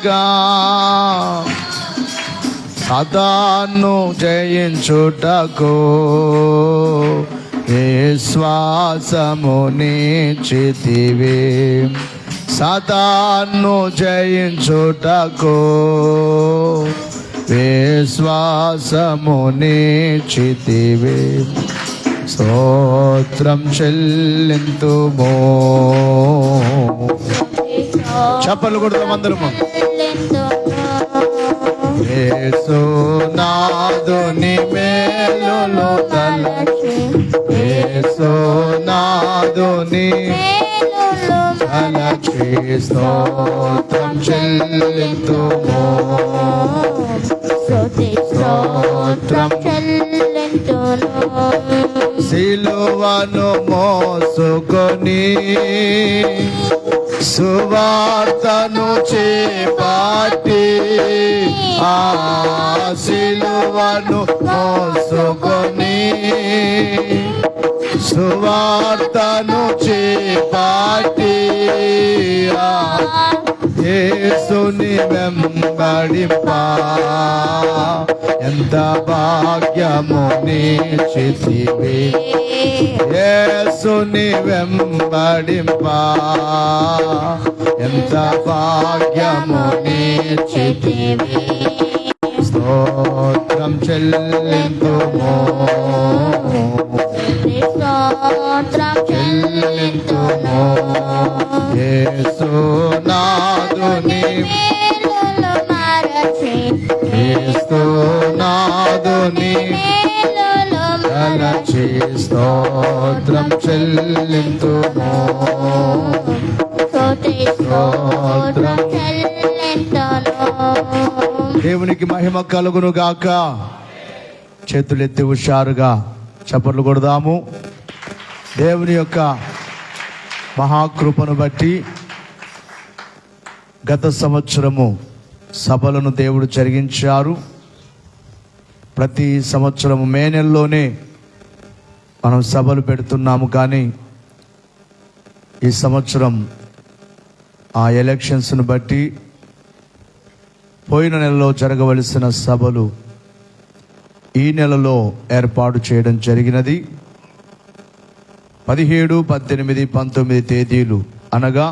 ఉండగా సాతాను జయించుటకు విశ్వాసము నీచితివి. సాతాను జయించుటకు విశ్వాసము నీచితివి. స్తోత్రం చెల్లింతుము. చప్పలు కొడతాం అందరము. యేసునాథుని మేలులు తలచి, యేసునాథుని తలచి స్తోత్రం చెల్లింతుము. స్తోత్రం చెల్లింతును. సిలువను మోసుకొని సువార్తను చేపట్టి, ఆ సిలువను మోసుకొని సువార్తను చేపట్టి, యేసుని వెంబడింప ఎంత భాగ్యము నీచితివి. యేసుని వెంబడింప ఎంత భాగ్యము నీచితివి. స్తోత్రం చెల్లింతుము. స్తోత్రం చెల్లింతుము. యేసునాథుని మేలులు మరచి, యేసునాథుని మేలులు మరచి స్తోత్రం చెల్లింతుము. స్తోత్రం చెల్లింతును. దేవునికి మహిమ కలుగును గాక. చేతులెత్తి హుషారుగా చప్పట్లు కొడదాము. దేవుని యొక్క మహాకృపను బట్టి గత సంవత్సరము సభలను దేవుడు జరిగించారు. ప్రతి సంవత్సరము మే నెలలోనే మనం సభలు పెడుతున్నాము. కానీ ఈ సంవత్సరం ఆ ఎలక్షన్స్ను బట్టి పోయిన నెలలో జరగవలసిన సభలు ఈ నెలలో ఏర్పాటు చేయడం జరిగినది. 17, 18, 19 తేదీలు అనగా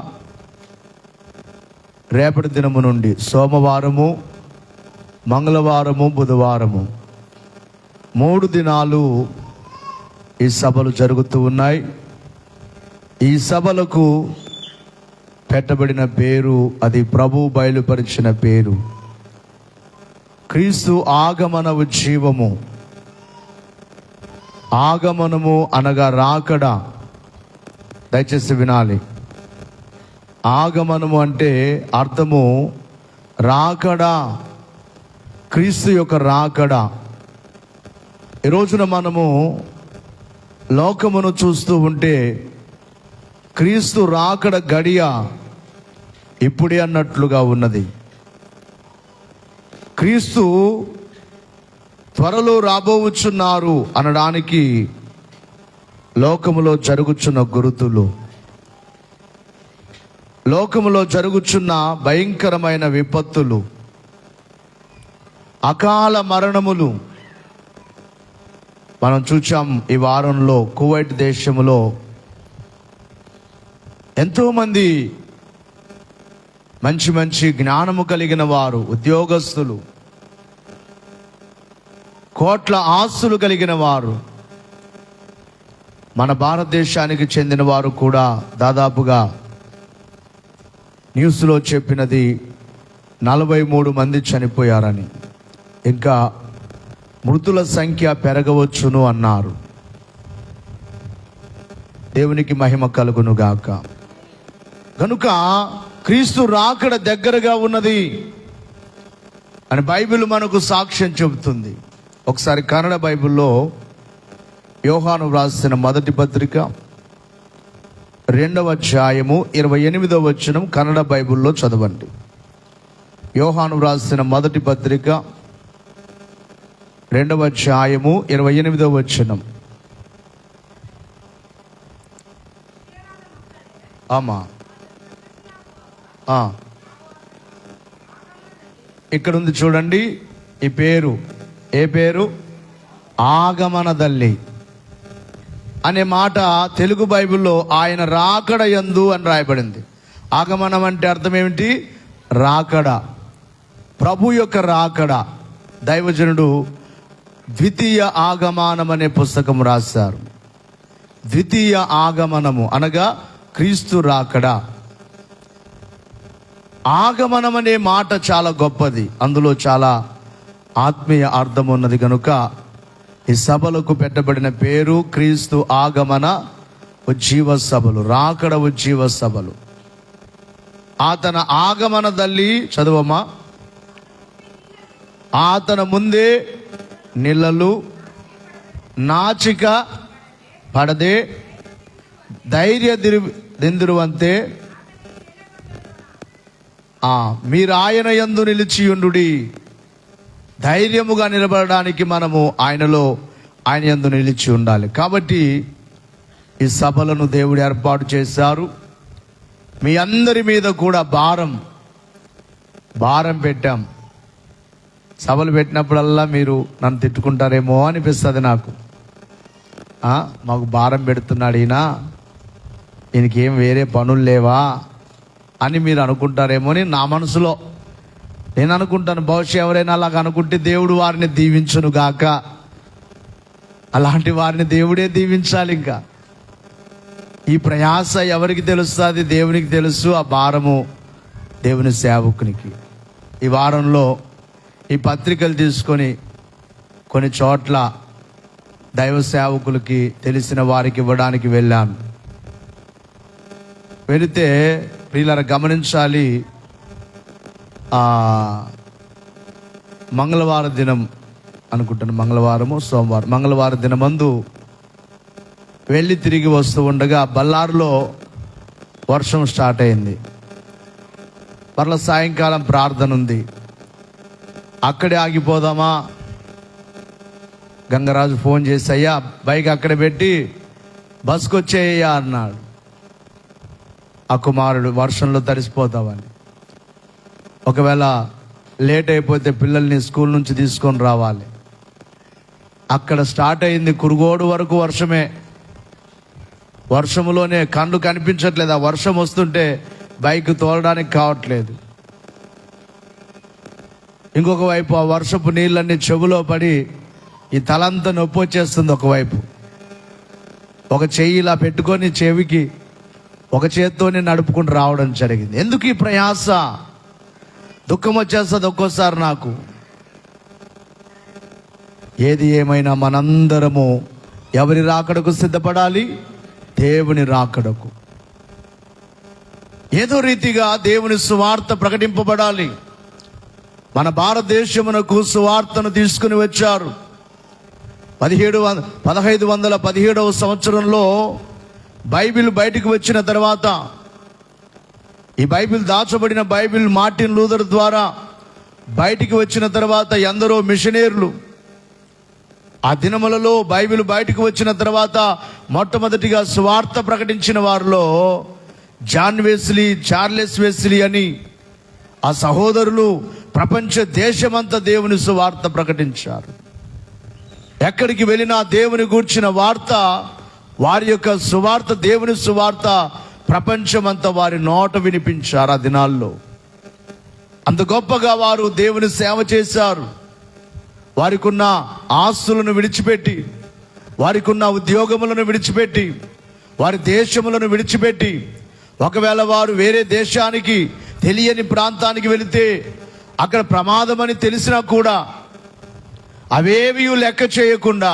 రేపటి దినము నుండి సోమవారము, మంగళవారము, బుధవారము 3 దినాలు ఈ సభలు జరుగుతూ ఉన్నాయి. ఈ సభలకు పెట్టబడిన పేరు, అది ప్రభు బయలుపరిచిన పేరు, క్రీస్తు ఆగమన ఉజ్జీవము. ఆగమనము అనగా రాకడ. దయచేసి వినాలి. ఆగమనము అంటే అర్థము రాకడ, క్రీస్తు యొక్క రాకడ. ఈ రోజున మనము లోకమును చూస్తూ ఉంటే క్రీస్తు రాకడ గడియ ఇప్పుడే అన్నట్లుగా ఉన్నది. క్రీస్తు త్వరలో రాబోచున్నారు అనడానికి లోకములో జరుగుచున్న గురుతులు, లోకములో జరుగుచున్న భయంకరమైన విపత్తులు, అకాల మరణములు మనం చూచాం. ఈ వారంలో కువైట్ దేశములో ఎంతోమంది మంచి మంచి జ్ఞానము కలిగిన వారు, ఉద్యోగస్తులు, కోట్ల ఆస్తులు కలిగిన వారు, మన భారతదేశానికి చెందిన వారు కూడా దాదాపుగా న్యూస్లో చెప్పినది 43 మంది చనిపోయారని, ఇంకా మృతుల సంఖ్య పెరగవచ్చును అన్నారు. దేవునికి మహిమ కలుగును గాక. కనుక క్రీస్తు రాకడ దగ్గరగా ఉన్నది అని బైబిల్ మనకు సాక్ష్యం చెబుతుంది. ఒకసారి కన్నడ బైబిల్లో యోహాను వ్రాసిన మొదటి పత్రిక 2వ అధ్యాయము 28వ వచనం కన్నడ బైబిల్లో చదవండి. యోహాను వ్రాసిన మొదటి పత్రిక 2వ అధ్యాయము 28వ వచనం. ఇక్కడ ఉంది చూడండి, ఈ పేరు ఏ పేరు? ఆగమనదల్లి అనే మాట తెలుగు బైబిల్లో ఆయన రాకడ యందు అని రాయబడింది. ఆగమనం అంటే అర్థం ఏమిటి? రాకడ, ప్రభు యొక్క రాకడ. దైవజనుడు ద్వితీయ ఆగమనం అనే పుస్తకం రాశారు. ద్వితీయ ఆగమనము అనగా క్రీస్తు రాకడ. ఆగమనం అనే మాట చాలా గొప్పది, అందులో చాలా ఆత్మీయ అర్థం ఉన్నది కనుక ఈ సభలకు పెట్టబడిన పేరు క్రీస్తు ఆగమన ఉజ్జీవ సభలు, రాకడ ఉజ్జీవ సభలు. ఆతన ఆగమనದಲ್ಲಿ చదువమ్మా. ఆతన ముందే నిల్లలు నాచిక పడదే ధైర్య దిందురువంతే మీరు ఆయన యందు నిలిచియుండుడి. ధైర్యముగా నిలబడడానికి మనము ఆయన యందు నిలిచి ఉండాలి. కాబట్టి ఈ సభలను దేవుడు ఏర్పాటు చేశారు. మీ అందరి మీద కూడా భారం పెట్టాం. సభలు పెట్టినప్పుడల్లా మీరు నన్ను తిట్టుకుంటారేమో అనిపిస్తుంది నాకు. మాకు భారం పెడుతున్నాడు ఈయనకి ఏం వేరే పనులు లేవా అని మీరు అనుకుంటారేమో అని నా మనసులో నేను అనుకుంటాను. బహుశా ఎవరైనా అలాగ అనుకుంటే దేవుడు వారిని దీవించును గాక. అలాంటి వారిని దేవుడే దీవించాలి. ఇంకా ఈ ప్రయాస ఎవరికి తెలుస్తుంది? దేవునికి తెలుసు. ఆ భారము దేవుని సేవకునికి. ఈ వారంలో ఈ పత్రికలు తీసుకొని కొన్ని చోట్ల దైవ సేవకులకి తెలిసిన వారికి ఇవ్వడానికి వెళ్ళాను. వెళితే వీళ్ళని గమనించాలి, మంగళవారం దినం అనుకుంటాను, మంగళవారము సోమవారం, మంగళవారం దినమందు వెళ్ళి తిరిగి వస్తూ ఉండగా బళ్ళారులో వర్షం స్టార్ట్ అయింది. మరలా సాయంకాలం ప్రార్థన ఉంది. అక్కడే ఆగిపోదామా? గంగరాజు ఫోన్ చేసి, అయ్యా బైక్ అక్కడ పెట్టి బస్కు వచ్చేయ్యా అన్నాడు. ఆ కుమారుడు వర్షంలో తడిసిపోతామని, ఒకవేళ లేట్ అయిపోతే పిల్లల్ని స్కూల్ నుంచి తీసుకొని రావాలి. అక్కడ స్టార్ట్ అయింది, కురుగోడు వరకు వర్షమే. వర్షములోనే కళ్ళు కనిపించట్లేదు. ఆ వర్షం వస్తుంటే బైక్ తోలడానికి కావట్లేదు. ఇంకొక వైపు ఆ వర్షపు నీళ్ళన్నీ చెవులో పడి ఈ తలంతా నొప్పి వచ్చేస్తుంది. ఒకవైపు ఒక చెయ్యి ఇలా పెట్టుకొని చెవికి ఒక చేత్తోనే నడుపుకుంటూ రావడం జరిగింది. ఎందుకు ఈ ప్రయాస? దుఃఖం వచ్చేస్తుంది ఒక్కోసారి నాకు. ఏది ఏమైనా మనందరము ఎవరి రాకడకు సిద్ధపడాలి? దేవుని రాకడకు. ఏదో రీతిగా దేవుని సువార్త ప్రకటింపబడాలి. మన భారతదేశమునకు సువార్తను తీసుకుని వచ్చారు. 1517వ సంవత్సరంలో బైబిల్ బయటకు వచ్చిన తర్వాత, ఈ బైబిల్ దాచబడిన బైబిల్ మార్టిన్ లూథర్ ద్వారా బయటికి వచ్చిన తర్వాత ఎందరో మిషనరీలు ఆ దినములలో బైబిల్ బయటకు వచ్చిన తర్వాత మొట్టమొదటిగా సువార్త ప్రకటించిన వారిలో జాన్ వెస్లీ, చార్లెస్ వెస్లీ అని ఆ సహోదరులు ప్రపంచ దేశమంతా దేవుని సువార్త ప్రకటించారు. ఎక్కడికి వెళ్ళినా దేవుని గూర్చిన వార్త, వారి యొక్క సువార్త, దేవుని సువార్త ప్రపంచమంతా వారి నోట వినిపించారు. ఆ దినాల్లో అంత గొప్పగా వారు దేవుని సేవ చేశారు. వారికి ఉన్న ఆస్తులను విడిచిపెట్టి, వారికి ఉన్న ఉద్యోగములను విడిచిపెట్టి, వారి దేశములను విడిచిపెట్టి, ఒకవేళ వారు వేరే దేశానికి, తెలియని ప్రాంతానికి వెళితే అక్కడ ప్రమాదమని తెలిసినా కూడా అవేవి లెక్క చేయకుండా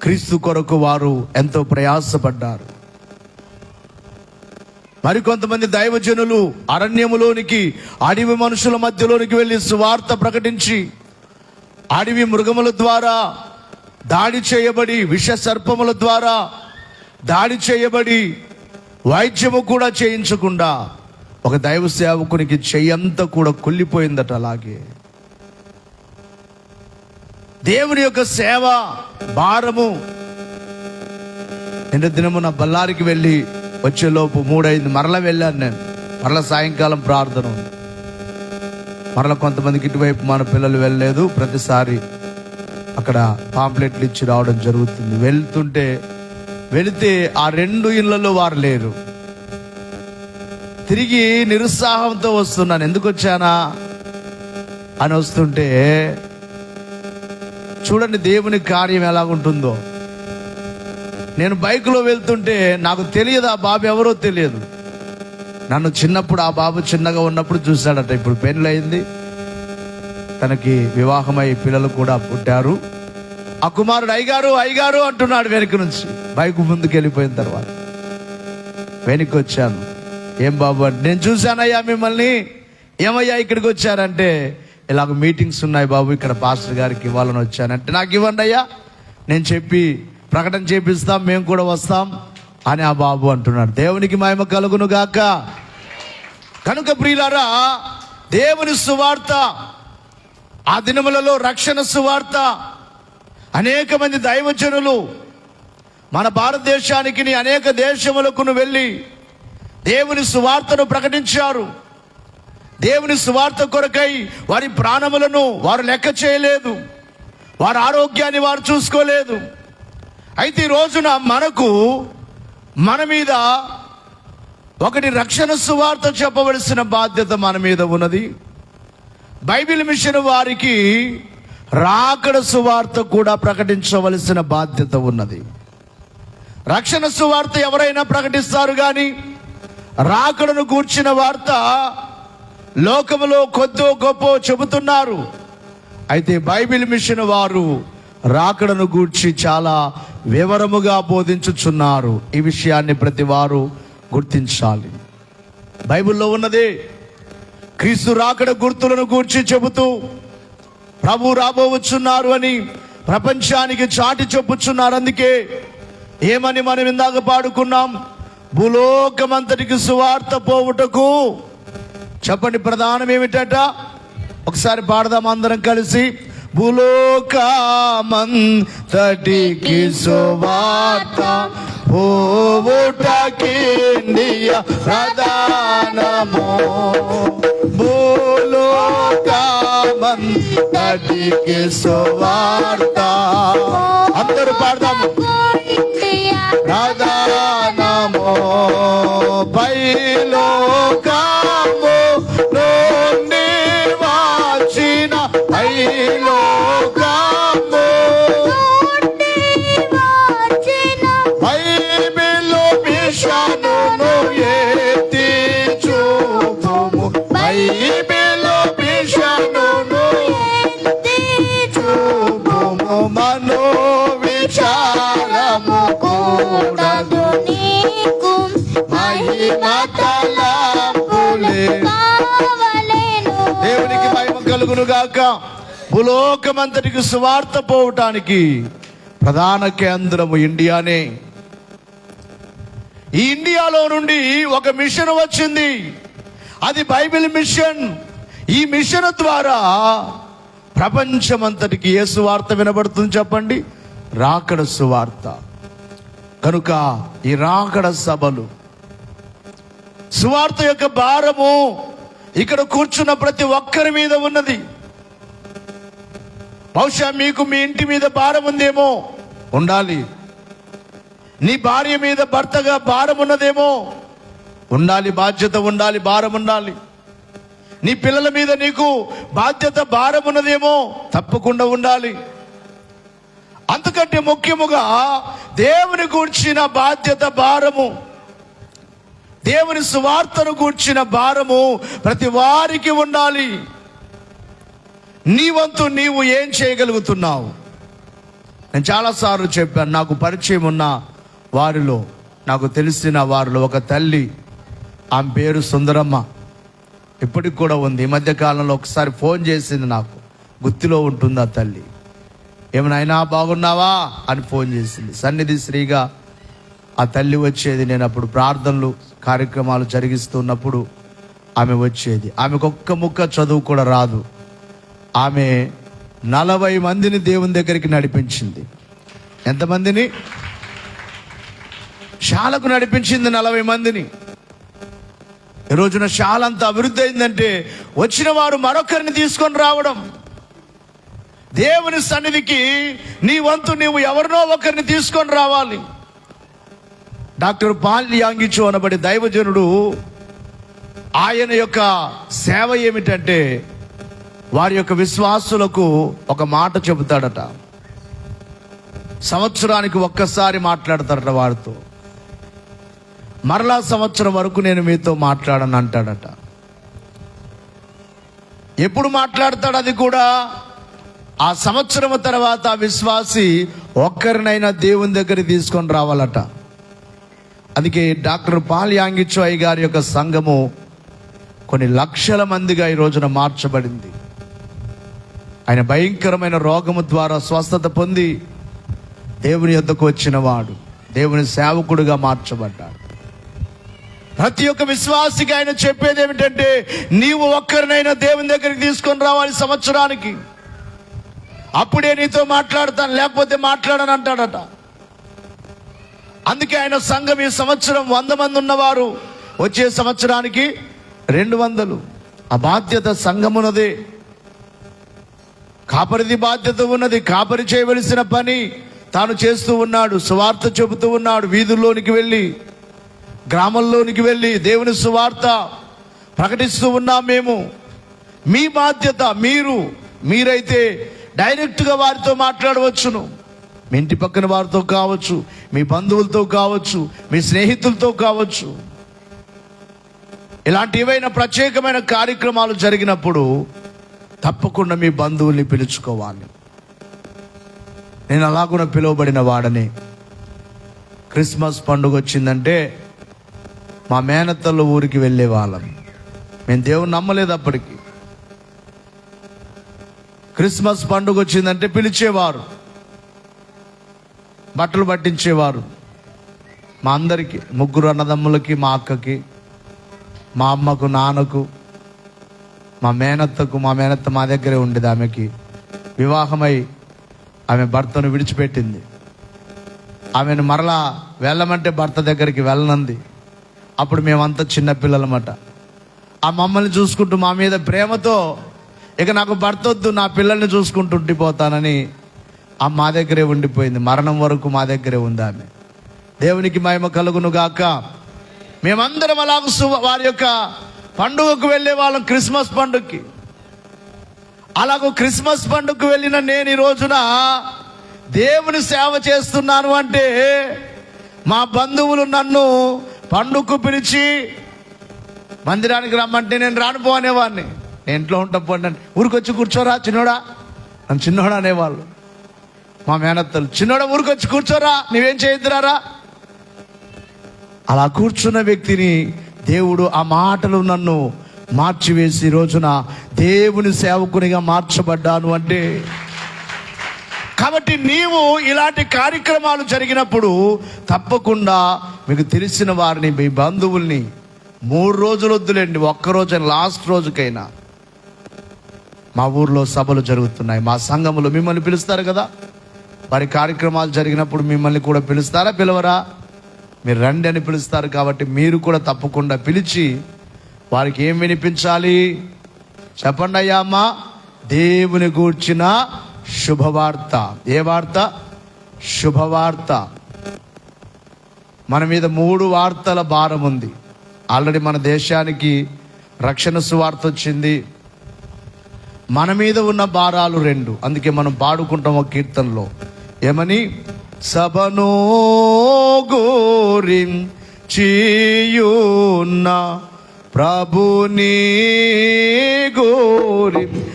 క్రీస్తు కొరకు వారు ఎంతో ప్రయాసపడ్డారు. మరికొంతమంది దైవజనులు అరణ్యములోనికి, అడవి మనుషుల మధ్యలోనికి వెళ్ళి సువార్త ప్రకటించి, అడవి మృగముల ద్వారా దాడి చేయబడి, విష సర్పముల ద్వారా దాడి చేయబడి, వైద్యము కూడా చేయించకుండా ఒక దైవ సేవకునికి చెయ్యంతా కూడా కుళ్ళిపోయిందట. అలాగే దేవుని యొక్క సేవ భారము. నిన్న దినము నా బళ్ళారికి వెళ్ళి వచ్చేలోపు 3 అయింది. మరలా వెళ్ళాను నేను. మరలా సాయంకాలం ప్రార్థన. మరలా కొంతమందికి ఇటువైపు మన పిల్లలు వెళ్ళలేదు, ప్రతిసారి అక్కడ పాంప్లెట్లు ఇచ్చి రావడం జరుగుతుంది. వెళితే ఆ 2 ఇళ్లలో వారు లేరు. తిరిగి నిరుత్సాహంతో వస్తున్నాను. ఎందుకు వచ్చానా అని వస్తుంటే చూడండి దేవుని కార్యం ఎలాగుంటుందో. నేను బైక్లో వెళ్తుంటే నాకు తెలియదు ఆ బాబు ఎవరో తెలియదు. నన్ను చిన్నప్పుడు ఆ బాబు చిన్నగా ఉన్నప్పుడు చూశాడట. ఇప్పుడు పెళ్ళయింది, తనకి వివాహమై పిల్లలు కూడా పుట్టారు. ఆ కుమారుడు అయ్యగారు అంటున్నాడు వెనక నుంచి. బైక్ ముందుకు వెళ్ళిపోయిన తర్వాత వెనక్కి వచ్చాను. ఏం బాబు అంటే, నేను చూశానయ్యా మిమ్మల్ని. ఏమయ్యా ఇక్కడికి వచ్చారంటే, ఇలాగ మీటింగ్స్ ఉన్నాయి బాబు, ఇక్కడ పాస్టర్ గారికి ఇవ్వాలని వచ్చానంటే, నాకు ఇవ్వండి అయ్యా, నేను చెప్పి ప్రకటన చేపిస్తాం, మేము కూడా వస్తాం అని ఆ బాబు అంటున్నాడు. దేవునికి మహిమ కలుగును గాక. కనుక ప్రియులారా, దేవుని సువార్త, ఆ దినములలో రక్షణ సువార్త, అనేక మంది దైవజనులు మన భారతదేశానికి అనేక దేశములకు వెళ్ళి దేవుని సువార్తను ప్రకటించారు. దేవుని సువార్త కొరకై వారి ప్రాణములను వారు లెక్క చేయలేదు, వారి ఆరోగ్యాన్ని వారు చూసుకోలేదు. అయితే ఈ రోజున మన మీద ఒకటి రక్షణ సువార్త చెప్పవలసిన బాధ్యత మన మీద ఉన్నది. బైబిల్ మిషన్ వారికి రాకడ సువార్త కూడా ప్రకటించవలసిన బాధ్యత ఉన్నది. రక్షణ సువార్త ఎవరైనా ప్రకటిస్తారు కానీ రాకడను గూర్చిన వార్త లోకములో కొద్దో గొప్ప చెబుతున్నారు. అయితే బైబిల్ మిషన్ వారు రాకడను గూర్చి చాలా వివరముగా బోధించుచున్నారు. ఈ విషయాన్ని ప్రతి వారు గుర్తించాలి. బైబిల్లో ఉన్నదే క్రీస్తు రాకడ గుర్తులను గూర్చి చెబుతూ ప్రభు రాబోవచ్చున్నారు అని ప్రపంచానికి చాటి చెప్పుచున్నారు. అందుకే ఏమని మనం ఇందాక పాడుకున్నాం, భూలోకమంతటికి సువార్త పోవుటకు. చెప్పండి, ప్రధానం ఏమిటట? ఒకసారి పాడదాం అందరం కలిసి. భూలోకమంతటికి సువార్త పోవుటకి ప్రధానము. భూలోకమంతటికి సువార్త. అందరూ పాడదాము. ప్రధానము పైలోకము నుండి వచ్చిన పైలోకము బైబిల్ మిషనును ఎత్తి చూపుము. బైబిల్ మిషనును ఎత్తి చూపుము. మనో విచారము కూడదు నీకు, మహిమ తలంపులే కావలెను. దేవునికి మహిమ కలుగును గాక. భూలోకమంతటికి సువార్త పోవటానికి ప్రధాన కేంద్రము ఇండియానే. ఈ ఇండియాలో నుండి ఒక మిషన్ వచ్చింది, అది బైబిల్ మిషన్. ఈ మిషన్ ద్వారా ప్రపంచమంతటికి ఏ సువార్త వినబడుతుంది చెప్పండి? రాకడ సువార్త. కనుక ఈ రాకడ సభలు, సువార్త యొక్క భారము ఇక్కడ కూర్చున్న ప్రతి ఒక్కరి మీద ఉన్నది. బహుశా మీకు మీ ఇంటి మీద భారం ఉందేమో, ఉండాలి. నీ భార్య మీద భర్తగా భారం ఉన్నదేమో, ఉండాలి. బాధ్యత ఉండాలి, భారం ఉండాలి. నీ పిల్లల మీద నీకు బాధ్యత భారం ఉన్నదేమో, తప్పకుండా ఉండాలి. అంతకంటే ముఖ్యముగా దేవుని గూర్చిన బాధ్యత భారము, దేవుని సువార్తను గూర్చిన భారము ప్రతి వారికి ఉండాలి. నీ వంతు నీవు ఏం చేయగలుగుతున్నావు? నేను చాలాసార్లు చెప్పాను, నాకు పరిచయం ఉన్న వారిలో, నాకు తెలిసిన వారిలో ఒక తల్లి, ఆమె పేరు సుందరమ్మ, ఇప్పటికి కూడా ఉంది. ఈ మధ్య కాలంలో ఒకసారి ఫోన్ చేసింది, నాకు గుర్తులో ఉంటుంది ఆ తల్లి. ఏమైనా బాగున్నావా అని ఫోన్ చేసింది. సన్నిధి శ్రీగా ఆ తల్లి వచ్చేది. నేను అప్పుడు ప్రార్థనలు కార్యక్రమాలు జరిగిస్తున్నప్పుడు ఆమె వచ్చేది. ఆమెకు ఒక్క ముక్క చదువు కూడా రాదు. ఆమె 40 మందిని దేవుని దగ్గరికి నడిపించింది. ఎంతమందిని? శాలకు నడిపించింది 40 మందిని. ఈ రోజున చాలా అంత అభివృద్ధి అయిందంటే వచ్చిన వారు మరొకరిని తీసుకొని రావడం. దేవుని సన్నిధికి నీ వంతు నీవు ఎవరినో ఒకరిని తీసుకొని రావాలి. డాక్టర్ పాల్ యాంగిచో అనబడే దైవజనుడు, ఆయన యొక్క సేవ ఏమిటంటే వారి యొక్క విశ్వాసులకు ఒక మాట చెబుతాడట. సంవత్సరానికి ఒక్కసారి మాట్లాడతాడట వారితో. మరలా సంవత్సరం వరకు నేను మీతో మాట్లాడను అంటాడట. ఎప్పుడు మాట్లాడతాడు? అది కూడా ఆ సంవత్సరం తర్వాత ఆ విశ్వాసి ఒక్కరినైనా దేవుని దగ్గరికి తీసుకొని రావాలట. అందుకే డాక్టర్ పాల్ యాంగిచో అయ్య గారి యొక్క సంఘము కొన్ని లక్షల మందిగా ఈ రోజున మార్చబడింది. ఆయన భయంకరమైన రోగము ద్వారా స్వస్థత పొంది దేవుని యొద్దకు వచ్చిన వాడు, దేవుని సేవకుడుగా మార్చబడ్డాడు. ప్రతి ఒక్క విశ్వాసికి ఆయన చెప్పేది ఏమిటంటే, నీవు ఒక్కరినైనా దేవుని దగ్గరికి తీసుకొని రావాలి సంవత్సరానికి, అప్పుడే నీతో మాట్లాడతాను, లేకపోతే మాట్లాడను అంటాడట. అందుకే ఆయన సంఘం ఈ సంవత్సరం 100 మంది ఉన్నవారు, వచ్చే సంవత్సరానికి 200. ఆ బాధ్యత సంఘమున్నదే, కాపరిది బాధ్యత ఉన్నది. కాపరి చేయవలసిన పని తాను చేస్తూ ఉన్నాడు. సువార్త చెబుతూ ఉన్నాడు. వీధుల్లోనికి వెళ్ళి, గ్రామంలోనికి వెళ్ళి దేవుని సువార్త ప్రకటిస్తూ ఉన్నాం మేము. మీ బాధ్యత. మీరైతే డైరెక్ట్గా వారితో మాట్లాడవచ్చును. మీ ఇంటి పక్కన వారితో కావచ్చు, మీ బంధువులతో కావచ్చు, మీ స్నేహితులతో కావచ్చు. ఇలాంటి ఏవైనా ప్రత్యేకమైన కార్యక్రమాలు జరిగినప్పుడు తప్పకుండా మీ బంధువుల్ని పిలుచుకోవాలి. నేను అలాగున పిలువబడిన వాడని. క్రిస్మస్ పండుగ వచ్చిందంటే మా మేనత్తల ఊరికి వెళ్ళే వాళ్ళం. మేము దేవుని నమ్మలేదు అప్పటికి. క్రిస్మస్ పండుగ వచ్చిందంటే పిలిచేవారు, బట్టలు పట్టించేవారు. మా అందరికీ, 3 అన్నదమ్ములకి, మా అక్కకి, మా అమ్మకు, నాన్నకు, మా మేనత్తకు. మా మేనత్త మా దగ్గరే ఉండేది. ఆమెకి వివాహమై ఆమె భర్తను విడిచిపెట్టింది. ఆమెను మరలా వెళ్ళమంటే భర్త దగ్గరికి వెళ్ళనంది. అప్పుడు మేమంతా చిన్నపిల్లలమాట. ఆ మమ్మల్ని చూసుకుంటూ మా మీద ప్రేమతో, ఇక నాకు భర్త వద్దు, నా పిల్లల్ని చూసుకుంటూ ఉండిపోతానని మా దగ్గరే ఉండిపోయింది. మరణం వరకు మా దగ్గరే ఉంది ఆమె. దేవునికి మహిమ కలుగును గాక. మేమందరం అలాగ వారి యొక్క పండుగకు వెళ్ళే వాళ్ళం, క్రిస్మస్ పండుగకి. అలాగూ క్రిస్మస్ పండుగకు వెళ్ళిన నేను ఈ రోజున దేవుని సేవ చేస్తున్నాను అంటే, మా బంధువులు నన్ను పండుగకు పిలిచి మందిరానికి రమ్మంటే నేను రానుపో అనేవాడిని. నేను ఇంట్లో ఉంటా పోండి, ఊరికొచ్చి కూర్చోరా చిన్నోడా, నన్ను చిన్నోడా అనేవాళ్ళు. మా మేనత్తలు, చిన్నోడా ఊరికొచ్చి కూర్చోరా, నువ్వేం చేయొద్దురారా. అలా కూర్చున్న వ్యక్తిని దేవుడు ఆ మాటలు నన్ను మార్చివేసి ఈ రోజున దేవుని సేవకునిగా మార్చబడ్డాను అంటే. కాబట్టి నీవు ఇలాంటి కార్యక్రమాలు జరిగినప్పుడు తప్పకుండా మీకు తెలిసిన వారిని, మీ బంధువుల్ని 3 రోజులు వద్దులేండి, ఒక్కరోజైనా, లాస్ట్ రోజుకైనా. మా ఊర్లో సభలు జరుగుతున్నాయి, మా సంఘములో మిమ్మల్ని పిలుస్తారు కదా, వారి కార్యక్రమాలు జరిగినప్పుడు మిమ్మల్ని కూడా పిలుస్తారా, పిలవరా? మీరు రండి అని పిలుస్తారు. కాబట్టి మీరు కూడా తప్పకుండా పిలిచి వారికి ఏం వినిపించాలి చెప్పండి అయ్యా. అమ్మా, దేవుని గూర్చిన శుభవార్త. ఏ వార్త? శుభవార్త. మన మీద 3 వార్తల భారం ఉంది. ఆల్రెడీ మన దేశానికి రక్షణ సువార్త వచ్చింది. మన మీద ఉన్న భారాలు 2. అందుకే మనం పాడుకుంటాం ఒక కీర్తనలో ఏమని, సభను గోరించియున్న ప్రభుని గోరించియున్న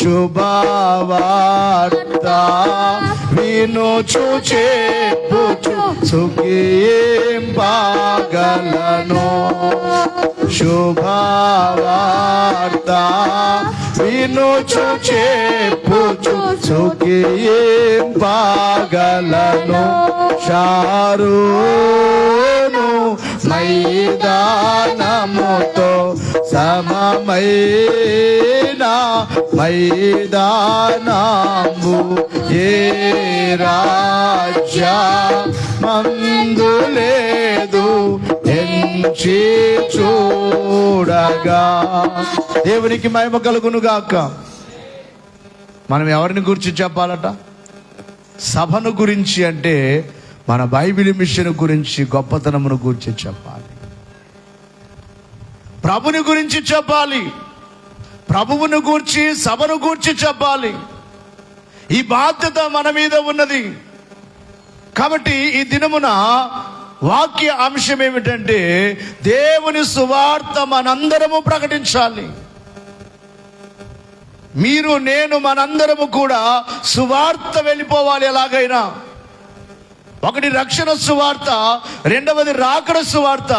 శుభవార్త వినుచు చెప్పుచు సుఖింపగలను. శుభవార్త వినుచు చెప్పుచు సుఖింపగలను. షారోను మైదానముతో సమమైన మైదానము ఏ రాజ్య మందు లేదు. వచ్చి చూడగా. దేవునికి మహిమ కలుగును గాక. మనం ఎవరిని గురించి చెప్పాలట? సభను గురించి, అంటే మన బైబిల్ మిషన్ గురించి, గొప్పతనమును గురించి చెప్పాలి. ప్రభుని గురించి చెప్పాలి. ప్రభువును గూర్చి, సభను గూర్చి చెప్పాలి. ఈ బాధ్యత మన మీద ఉన్నది. కాబట్టి ఈ దినమున వాక్య అంశం ఏమిటంటే, దేవుని సువార్త మనందరము ప్రకటించాలి. మీరు, నేను, మనందరము కూడా సువార్త వెళ్ళిపోవాలి. ఎలాగైనా ఒకటి రక్షణ సువార్త, రెండవది రాకడ సువార్త,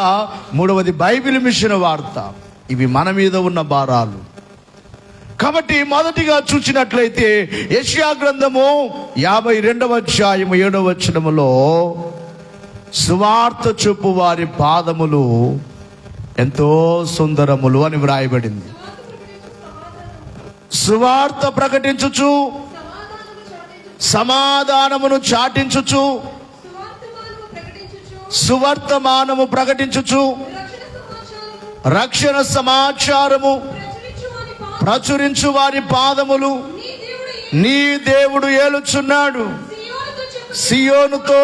మూడవది బైబిల్ మిషన్ వార్త. ఇవి మన మీద ఉన్న భారాలు. కాబట్టి మొదటిగా చూసినట్లయితే యెషయా గ్రంథము 52వ అధ్యాయము 7వ వచనములో, సువార్త చెప్పు వారి పాదములు ఎంతో సుందరములు అని వ్రాయబడింది. సువార్త ప్రకటించుచు, సమాధానమును చాటించుచు, సువర్తమానము ప్రకటించుచు, రక్షణ సమాచారము ప్రచురించు వారి పాదములు నీ దేవుడు ఏలుచున్నాడు. సియోనుతో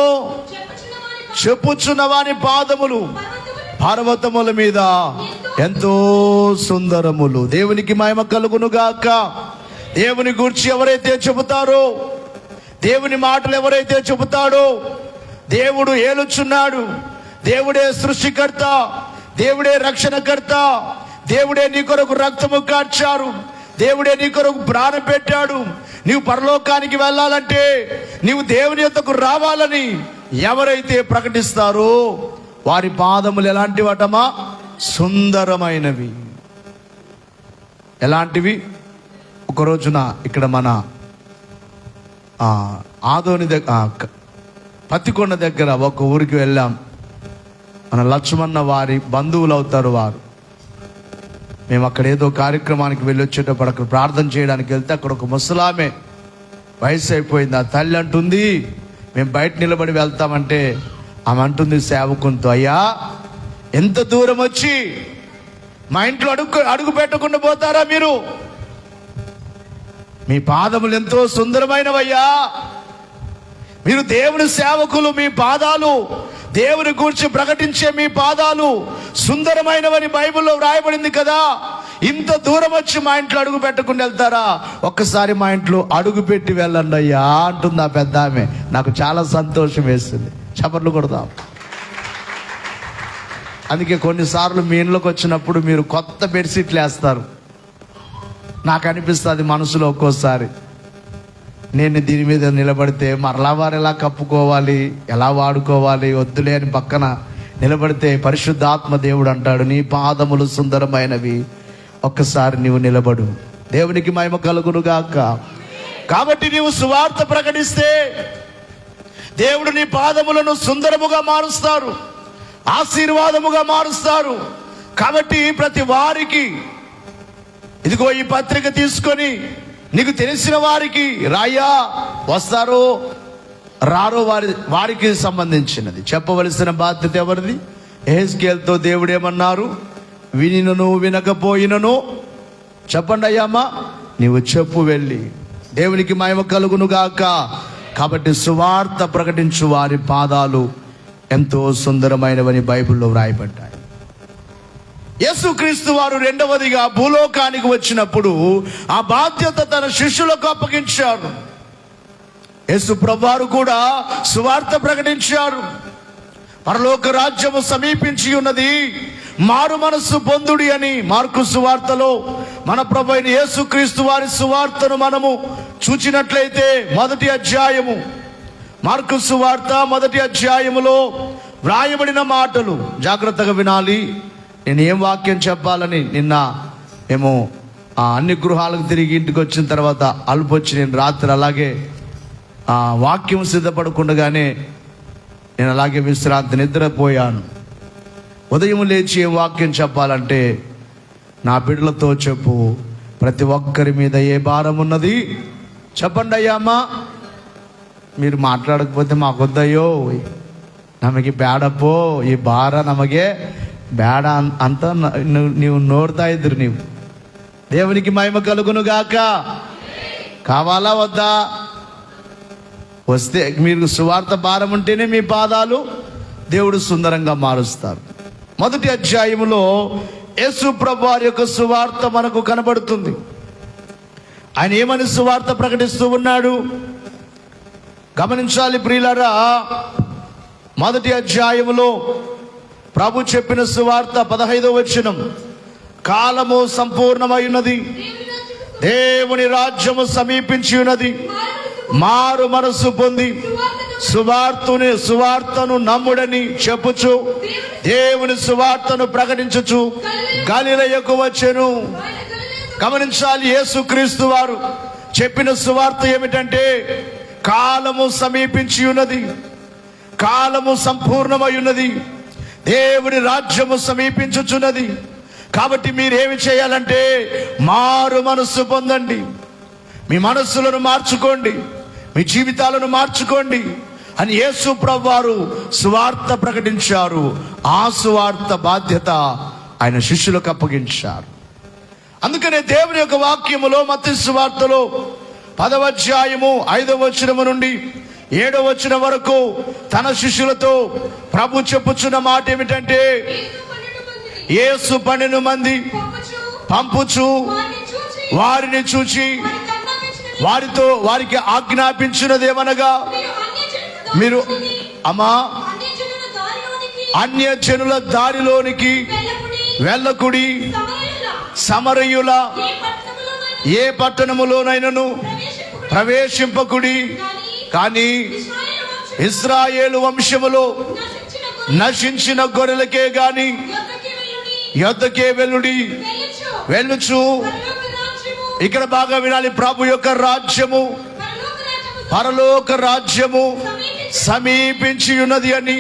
చెప్పుచున్న వారి పాదములు పర్వతముల మీద ఎంతో సుందరములు. దేవునికి మహిమ కలుగును గాక. దేవుని గూర్చి ఎవరైతే చెబుతారో, దేవుని మాటలు ఎవరైతే చెబుతాడో, దేవుడు ఏలుచున్నాడు, దేవుడే సృష్టికర్త, దేవుడే రక్షణకర్త, దేవుడే నీ కొరకు రక్తము కార్చారు, దేవుడే నీ కొరకు ప్రాణం పెట్టాడు, నీవు పరలోకానికి వెళ్ళాలంటే, నీవు దేవుని యొద్దకు రావాలని ఎవరైతే ప్రకటిస్తారో వారి పాదములు ఎలాంటివటమా? సుందరమైనవి. ఎలాంటివి? ఒక రోజున ఇక్కడ మన ఆదోని దగ్గర, పత్తికొండ దగ్గర ఒక ఊరికి వెళ్ళాం. మన లక్ష్మణ వారి బంధువులు అవుతారు వారు. మేము అక్కడ ఏదో కార్యక్రమానికి వెళ్ళి వచ్చేటప్పుడు అక్కడ ప్రార్థన చేయడానికి వెళ్తే అక్కడ ఒక ముసలామె, వయసు అయిపోయింది. ఆ తల్లి అంటుంది, మేము బయట నిలబడి వెళ్తామంటే ఆమె అంటుంది సేవకునితో, అయ్యా ఎంత దూరం వచ్చి మా ఇంట్లో అడుగు పెట్టకుండా పోతారా మీరు? మీ పాదములు ఎంతో సుందరమైనవయ్యా, మీరు దేవుని సేవకులు, మీ పాదాలు, దేవుని గురించి ప్రకటించే మీ పాదాలు సుందరమైనవని బైబిల్లో వ్రాయబడింది కదా. ఇంత దూరం వచ్చి మా ఇంట్లో అడుగు పెట్టకుండా వెళ్తారా? ఒక్కసారి మా ఇంట్లో అడుగు పెట్టి వెళ్ళండి అయ్యా అంటుంది ఆ పెద్ద ఆమె. నాకు చాలా సంతోషం వేస్తుంది. చప్పట్లు కొడదాం. అందుకే కొన్నిసార్లు మీ ఇంట్లోకి వచ్చినప్పుడు మీరు కొత్త బెడ్షీట్లు వేస్తారు. నాకు అనిపిస్తుంది మనసులో ఒక్కోసారి, నేను దీని మీద నిలబడితే మరలా వారు ఎలా కప్పుకోవాలి, ఎలా వాడుకోవాలి, వద్దులే అని పక్కన నిలబడితే పరిశుద్ధాత్మ దేవుడు అంటాడు, నీ పాదములు సుందరమైనవి, ఒక్కసారి నీవు నిలబడు. దేవునికి మహిమ కలుగును గాక. కాబట్టి నీవు సువార్త ప్రకటిస్తే దేవుడు నీ పాదములను సుందరముగా మారుస్తారు, ఆశీర్వాదముగా మారుస్తారు. కాబట్టి ప్రతి వారికి ఇదిగో ఈ పత్రిక తీసుకొని నీకు తెలిసిన వారికి రాయ్యా, వస్తారో రారో వారికి సంబంధించినది చెప్పవలసిన బాధ్యత ఎవరిది? యెహెజ్కేలుతో దేవుడు ఏమన్నారు? వినినను వినకపోయినను చెప్పండి అయ్యామా, నీవు చెప్పు వెళ్ళి. దేవునికి మహిమ కలుగును గాక. కాబట్టి సువార్త ప్రకటించు వారి పాదాలు ఎంతో సుందరమైనవని బైబిల్లో వ్రాయబడ్డాయి. యేసుక్రీస్తు వారు రెండవదిగా భూలోకానికి వచ్చినప్పుడు ఆ బాధ్యత తన శిష్యులకు అప్పగించారు. యేసు ప్రభువారు కూడా సువార్త ప్రకటించారు. పరలోక రాజ్యము సమీపించి ఉన్నది, మారు మనస్సు పొందుడి అని మార్కు సువార్తలో మన ప్రభు అయిన యేసుక్రీస్తు వారి సువార్తను మనము చూచినట్లయితే మొదటి అధ్యాయము, మార్కు సువార్త మొదటి అధ్యాయములో వ్రాయబడిన మాటలు జాగ్రత్తగా వినాలి. నేను ఏం వాక్యం చెప్పాలని నిన్న మేము అన్ని గృహాలకు తిరిగి ఇంటికి వచ్చిన తర్వాత అలుపొచ్చి నేను రాత్రి అలాగే వాక్యం సిద్ధపడకుండానే నేను అలాగే విశ్రాంతి నిద్రపోయాను. ఉదయం లేచి ఏ వాక్యం చెప్పాలంటే, నా బిడ్డలతో చెప్పు, ప్రతి ఒక్కరి మీద ఏ భారం ఉన్నది చెప్పండి అయ్యామా. మీరు మాట్లాడకపోతే మాకొద్దయ్యో, నಮಗೆ ಬೇಡಪ್ಪೋ, ఈ భార నಮಗೆ బేడ అంతా నీవు నోరుతా ఇద్దరు నీవు. దేవునికి మహిమ కలుగును గాక. కావాలా వద్దా? వస్తే మీరు సువార్త భారం ఉంటేనే మీ పాదాలు దేవుడు సుందరంగా మారుస్తారు. మొదటి అధ్యాయములో యేసు ప్రభువు వారి యొక్క సువార్త మనకు కనబడుతుంది. ఆయన ఏమని సువార్త ప్రకటిస్తూ ఉన్నాడు గమనించాలి ప్రియులారా. మొదటి అధ్యాయములో ప్రభు చెప్పిన సువార్త 15వ వచనం, కాలము సంపూర్ణమై ఉన్నది, దేవుని రాజ్యము సమీపించి ఉన్నది, మారు మనస్సు పొంది సువార్తను నమ్ముడని చెప్పుచు దేవుని సువార్తను ప్రకటించుచు గలిలయకు వచ్చెను. గమనించాలి, యేసుక్రీస్తు వారు చెప్పిన సువార్త ఏమిటంటే కాలము సమీపించి ఉన్నది, కాలము సంపూర్ణమై ఉన్నది, దేవుని రాజ్యము సమీపించుచున్నది. కాబట్టి మీరేమి చేయాలంటే మారు మనస్సు పొందండి, మీ మనస్సులను మార్చుకోండి, మీ జీవితాలను మార్చుకోండి అని యేసు ప్రభువు వారు సువార్త ప్రకటించారు. ఆ సువార్త బాధ్యత ఆయన శిష్యులకు అప్పగించారు. అందుకనే దేవుని యొక్క వాక్యములో మత్తయి సువార్తలో 10వ అధ్యాయము 5వ వచనము నుండి 7వ వచనం వరకు తన శిష్యులతో ప్రభు చెప్పుచున్న మాట ఏమిటంటే, యేసు 12 మంది పంపుచు వారిని చూచి వారికి ఆజ్ఞాపించినదేమనగా, మీరు అన్యజనుల దారిలోనికి వెళ్ళకుడి, సమరయుల ఏ పట్టణములోనైనను ప్రవేశింపకుడి, కానీ ఇశ్రాయేలు వంశములో నశించిన గొర్రెలకే గాని యొద్దకే వెళ్ళుచు. ఇక్కడ బాగా వినాలి, ప్రభు యొక్క రాజ్యము, పరలోక రాజ్యము సమీపించి ఉన్నది అని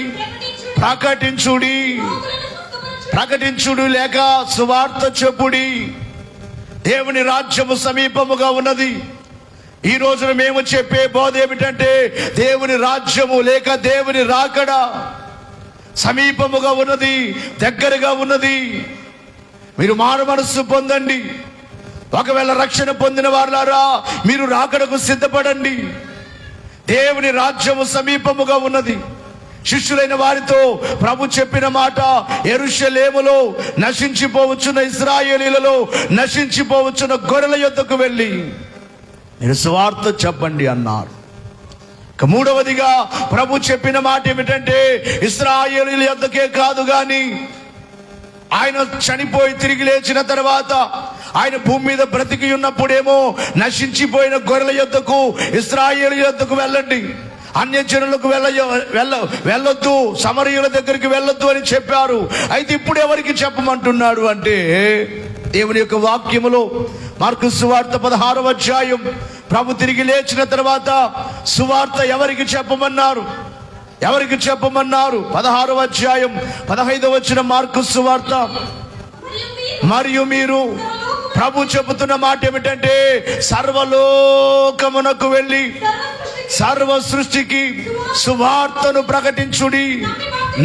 ప్రకటించుడి లేక సువార్త చెప్పుడి. దేవుని రాజ్యము సమీపముగా ఉన్నది. ఈ రోజున మేము చెప్పే బోధ ఏమిటంటే దేవుని రాజ్యము లేక దేవుని రాకడ సమీపముగా ఉన్నది, దగ్గరగా ఉన్నది. మీరు మారు మనస్సు పొందండి. ఒకవేళ రక్షణ పొందిన వారులారా, మీరు రాకడకు సిద్ధపడండి. దేవుని రాజ్యము సమీపముగా ఉన్నది. శిష్యులైన వారితో ప్రభు చెప్పిన మాట, యెరూషలేములో నశించిపోవచ్చున్న ఇశ్రాయేలీలలో నశించిపోవచ్చున్న గొర్రెల యొద్దకు వెళ్ళి మీరు సువార్త చెప్పండి అన్నారు. మూడవదిగా ప్రభు చెప్పిన మాట ఏమిటంటే, ఇశ్రాయేలీల యొద్దకే కాదు గాని ఆయన చనిపోయి తిరిగి లేచిన తర్వాత ఆయన భూమి మీద బ్రతికి ఉన్నప్పుడేమో నశించిపోయిన గొర్రెల యొద్దకు, ఇశ్రాయేలు యొద్దకు వెళ్ళండి, అన్యజనులకు వెళ్ళొద్దు, సమరయుల దగ్గరికి వెళ్ళొద్దు అని చెప్పారు. అయితే ఇప్పుడు ఎవరికి చెప్పమంటున్నాడు అంటే, దేవుని యొక్క వాక్యములో మార్కు సువార్త 16వ అధ్యాయం ప్రభు తిరిగి లేచిన తర్వాత సువార్త ఎవరికి చెప్పమన్నారు? 16వ అధ్యాయం 15వ వచనం మార్కు సువార్త. మరియు మీరు, ప్రభు చెబుతున్న మాట ఏమిటంటే, సర్వలోకమునకు వెళ్ళి సర్వ సృష్టికి సువార్తను ప్రకటించుడి.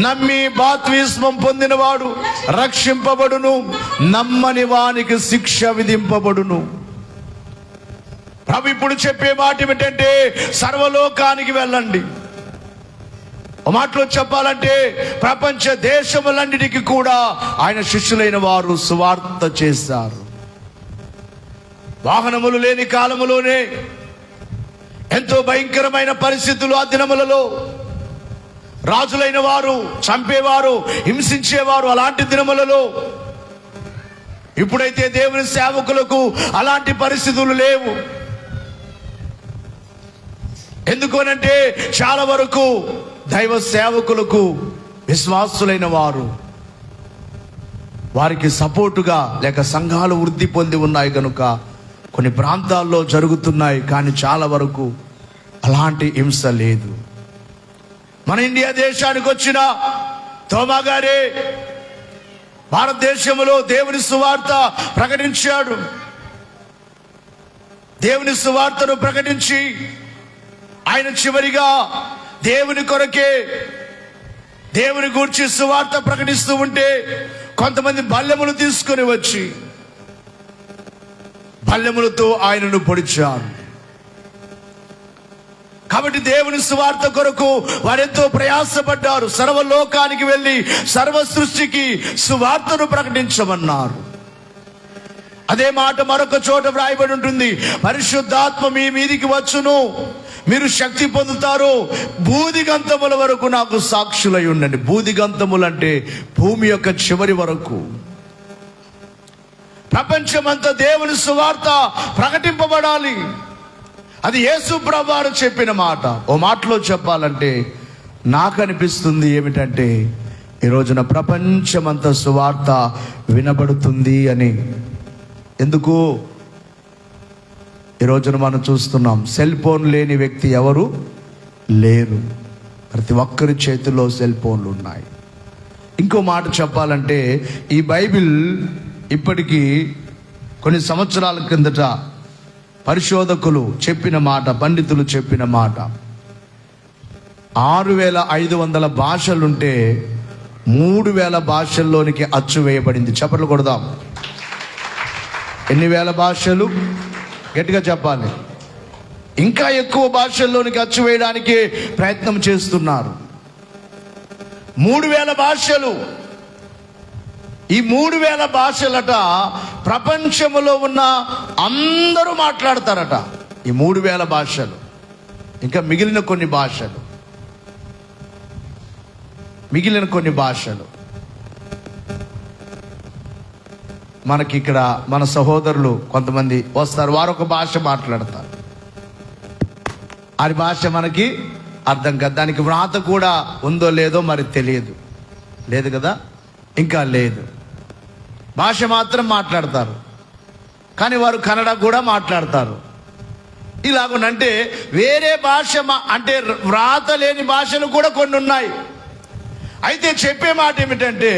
నమ్మి బాప్తిస్మం పొందినవాడు రక్షింపబడును, నమ్మని వానికి శిక్ష విధింపబడును. ప్రభు ఇప్పుడు చెప్పే మాట ఏమిటంటే, సర్వలోకానికి వెళ్ళండి. ఒక మాటలో చెప్పాలంటే ప్రపంచ దేశములన్నిటికీ కూడా ఆయన శిష్యులైన వారు సువార్త చేశారు. వాహనములు లేని కాలములోనే ఎంతో భయంకరమైన పరిస్థితులు, ఆ దినములలో రాజులైన వారు చంపేవారు, హింసించేవారు. అలాంటి దినములలో ఇప్పుడైతే దేవుని సేవకులకు అలాంటి పరిస్థితులు లేవు. ఎందుకనంటే చాలా వరకు దైవ సేవకులకు విశ్వాసులైన వారు వారికి సపోర్టుగా లేక సంఘాలు వృద్ధి పొంది ఉన్నాయి కనుక కొన్ని ప్రాంతాల్లో జరుగుతున్నాయి. కానీ చాలా వరకు అలాంటి హింస లేదు. మన ఇండియా దేశానికి వచ్చిన తోమా గారే భారతదేశంలో దేవుని సువార్త ప్రకటించాడు. దేవుని సువార్తను ప్రకటించి ఆయన చివరిగా దేవుని కొరకే దేవుని గూర్చి సువార్త ప్రకటిస్తూ ఉంటే కొంతమంది బల్లెములు తీసుకొని వచ్చి బల్లెములతో ఆయనను పొడిచారు. కాబట్టి దేవుని సువార్త కొరకు వారెంతో ప్రయాసపడ్డారు. సర్వలోకానికి వెళ్ళి సర్వ సృష్టికి సువార్తను ప్రకటించమన్నారు. అదే మాట మరొక చోట వ్రాయబడి ఉంటుంది, పరిశుద్ధాత్మ మీ మీదికి వచ్చును, మీరు శక్తి పొందుతారు, భూదిగంతముల వరకు నాకు సాక్షులై ఉండండి. భూదిగంతములు అంటే భూమి యొక్క చివరి వరకు, ప్రపంచమంతా దేవుని సువార్త ప్రకటింపబడాలి. అది యేసు ప్రభువారు చెప్పిన మాట. ఓ మాటలో చెప్పాలంటే నాకు అనిపిస్తుంది ఏమిటంటే, ఈ రోజున ప్రపంచమంతా సువార్త వినబడుతుంది అని. ఎందుకు? ఈ రోజున మనం చూస్తున్నాం, సెల్ ఫోన్ లేని వ్యక్తి ఎవరు లేరు. ప్రతి ఒక్కరి చేతిలో సెల్ ఫోన్లు ఉన్నాయి. ఇంకో మాట చెప్పాలంటే, ఈ బైబిల్ ఇప్పటికీ కొన్ని సంవత్సరాల కిందట పరిశోధకులు చెప్పిన మాట, పండితులు చెప్పిన మాట, 6500 భాషలుంటే 3000 భాషల్లోనికి అచ్చు వేయబడింది. చప్పట్లు కొడదాం. ఎన్ని వేల భాషలు? గట్టిగా చెప్పాలి. ఇంకా ఎక్కువ భాషల్లోనికి అచ్చు వేయడానికి ప్రయత్నం చేస్తున్నారు. 3000 భాషలు. ఈ 3000 భాషలట ప్రపంచంలో ఉన్న అందరూ మాట్లాడతారట. ఈ 3000 భాషలు, ఇంకా మిగిలిన కొన్ని భాషలు మనకి ఇక్కడ మన సహోదరులు కొంతమంది వస్తారు, వారు ఒక భాష మాట్లాడతారు. ఆ భాష మనకి అర్థం కాదు. దానికి వ్రాత కూడా ఉందో లేదో మరి తెలియదు. లేదు కదా, ఇంకా లేదు. భాష మాత్రం మాట్లాడతారు, కానీ వారు కన్నడ కూడా మాట్లాడతారు. ఇలాగునంటే వేరే భాష అంటే వ్రాత లేని భాషలు కూడా కొన్ని ఉన్నాయి. అయితే చెప్పే మాట ఏమిటంటే,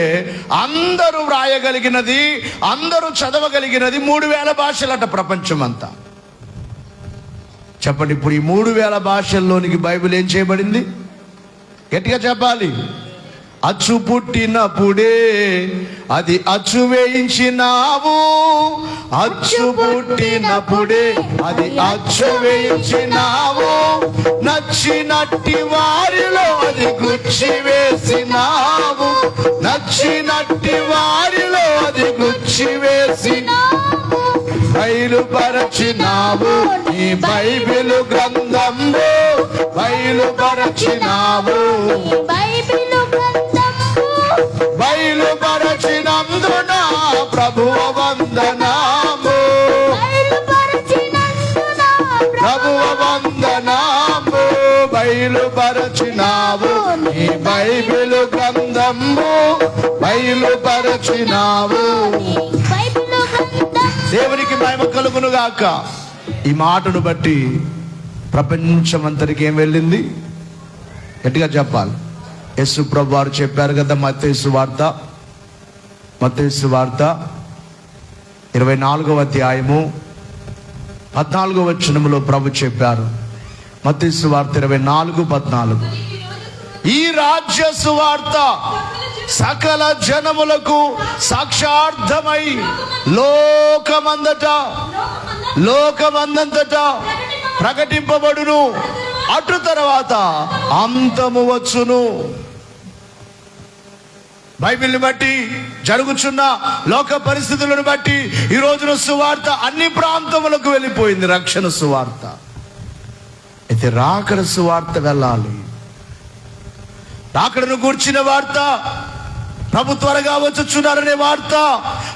అందరూ వ్రాయగలిగినది, అందరూ చదవగలిగినది 3000 భాషలట ప్రపంచమంతా. చెప్పండి, ఇప్పుడు ఈ 3000 భాషల్లోనికి బైబిల్ ఏం చేయబడింది? గట్టిగా చెప్పాలి. అచ్చు పుట్టినప్పుడే అది అచ్చు వేయించినావు, అచ్చు పుట్టినప్పుడే అది అచ్చు వేయించినావు, నచ్చినట్టి వారిలో అది గుచ్చి వేసినావు, నచ్చినట్టి వారిలో అది గుచ్చి వేసినావు, బయలుపరచినావు ఈ బైబిలు గ్రంథంలో, బయలుపరచినావు బయలుపరచినందున ప్రభువ వందనాము, ప్రభువ వందనాము, బయలుపరచినావు ఈ బైబిలు గ్రంథము, బయలుపరచినావు. దేవునికి మహిమ కలుగును గాక. ఈ మాటను బట్టి ప్రపంచమంతటికి ఏం వెళ్ళింది? గట్టిగా చెప్పాలి. యేసు ప్రభు వారు చెప్పారు కదా, మత్తయి సువార్త 24వ అధ్యాయము 14వ వచనములో ప్రభు చెప్పారు. మత్తయి సువార్త 24:14, ఈ రాజ్య సువార్త సకల జనములకు సాక్షార్థమై లోకమందంతటా ప్రకటింపబడును, అటు తర్వాత అంతము వచ్చును. బైబిల్ని బట్టి, జరుగుతున్న లోక పరిస్థితులను బట్టి ఈ రోజున సువార్త అన్ని ప్రాంతములకు వెళ్ళిపోయింది, రక్షణ సువార్త. అయితే రాకడ సువార్త వెళ్ళాలి. రాకడను గూర్చిన వార్త, ప్రభు త్వరగా వచ్చుచున్నారనే వార్త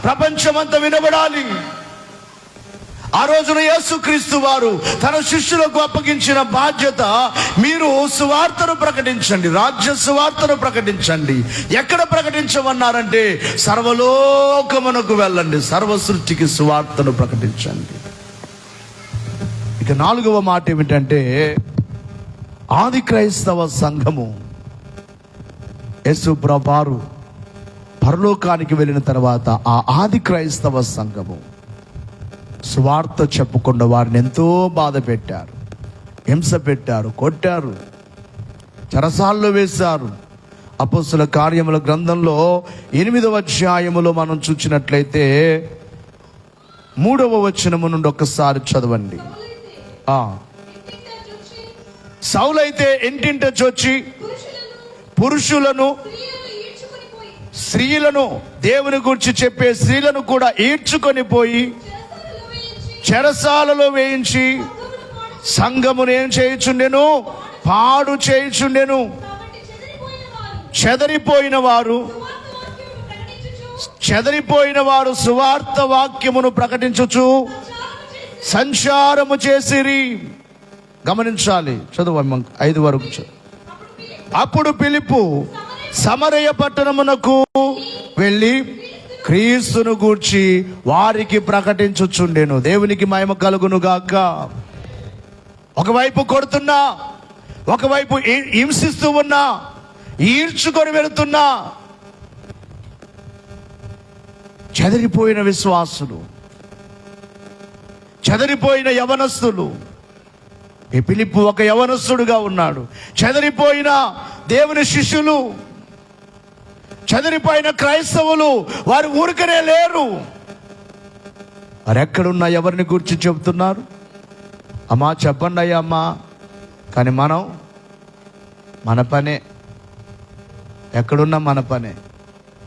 ప్రపంచమంతా వినబడాలి. ఆ రోజున యేసుక్రీస్తు వారు తన శిష్యులకు అప్పగించిన బాధ్యత, మీరు సువార్తను ప్రకటించండి, రాజ్య సువార్తను ప్రకటించండి. ఎక్కడ ప్రకటించమన్నారంటే, సర్వలోకమునకు వెళ్ళండి, సర్వ సృష్టికి సువార్తను ప్రకటించండి. ఇక 4వ మాట ఏమిటంటే, ఆది క్రైస్తవ సంఘము యేసు ప్రభువారు పరలోకానికి వెళ్ళిన తర్వాత ఆ ఆది క్రైస్తవ సంఘము సువార్త చెప్పకుండా వారిని ఎంతో బాధ పెట్టారు, హింస పెట్టారు, కొట్టారు, చెరసాల్లో వేశారు, అపోస్తల కార్యముల గ్రంథంలో 8వ అధ్యాయములో మనం చూసినట్లయితే 3వ వచనము నుండి ఒక్కసారి చదవండి. సౌలైతే ఇంటింట చొచ్చి పురుషులను స్త్రీలను, దేవుని గురించి చెప్పే స్త్రీలను కూడా ఈడ్చుకొని పోయి చెరసాలలో వేయించి సంఘమును ఏం చేయుచుండెను? పాడు చేయుచుండెను. చెదరిపోయిన వారు సువార్త వాక్యమును ప్రకటించుచు సంచారము చేసిరి. గమనించాలి, చదువు 5 వరకు. అప్పుడు ఫిలిప్పు సమరయ పట్టణమునకు వెళ్ళి క్రీస్తును గూర్చి వారికి ప్రకటించుచుండెను. దేవునికి మహిమ కలుగును గాక. ఒకవైపు కొడుతున్నా, ఒకవైపు హింసిస్తూ ఉన్నా, ఈడ్చుకొని వెళుతున్నా చెదిరిపోయిన విశ్వాసులు, చెదిరిపోయిన యవనస్తులు. ఈ ఫిలిప్పు ఒక యవనస్తుడుగా ఉన్నాడు. చెదిరిపోయిన దేవుని శిష్యులు, చెదిరిపోయిన క్రైస్తవులు, వారు ఊరికనే లేరు. వారు ఎక్కడున్నా ఎవరిని గురించి చెబుతున్నారు? అమ్మా చెప్పండి అయ్యా అమ్మా. కానీ మనం మన పనే, ఎక్కడున్నా మన పనే,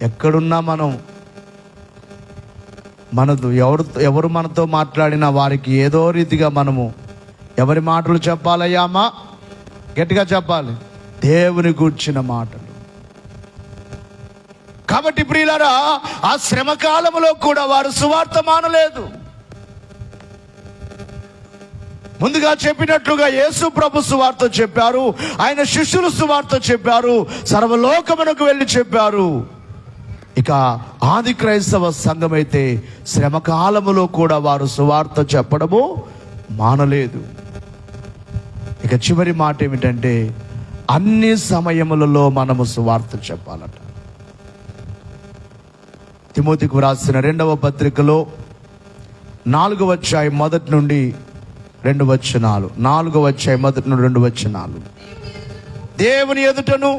ఎక్కడున్నా మనం మనదు. ఎవరు మనతో మాట్లాడినా వారికి ఏదో రీతిగా మనము ఎవరి మాటలు చెప్పాలయ్యా అమ్మా? గట్టిగా చెప్పాలి, దేవుని గూర్చిన మాటలు. కాబట్టి ప్రియులారా, ఆ శ్రమ కాలంలో కూడా వారు సువార్త మానలేదు. ముందుగా చెప్పినట్లుగా యేసు ప్రభు సువార్త చెప్పారు, ఆయన శిష్యులు సువార్త చెప్పారు, సర్వలోకమునకు వెళ్ళి చెప్పారు. ఇక ఆది క్రైస్తవ సంఘమైతే శ్రమ కాలములో కూడా వారు సువార్త చెప్పడము మానలేదు. ఇక చివరి మాట ఏమిటంటే, అన్ని సమయములలో మనము సువార్త చెప్పాలట. తిమోతికి వ్రాసిన 2వ పత్రికలో 4వ అధ్యాయం 1 నుండి 2 వచనాలు. 4వ అధ్యాయం 1 నుండి 2 వచనాలు. దేవుని ఎదుటను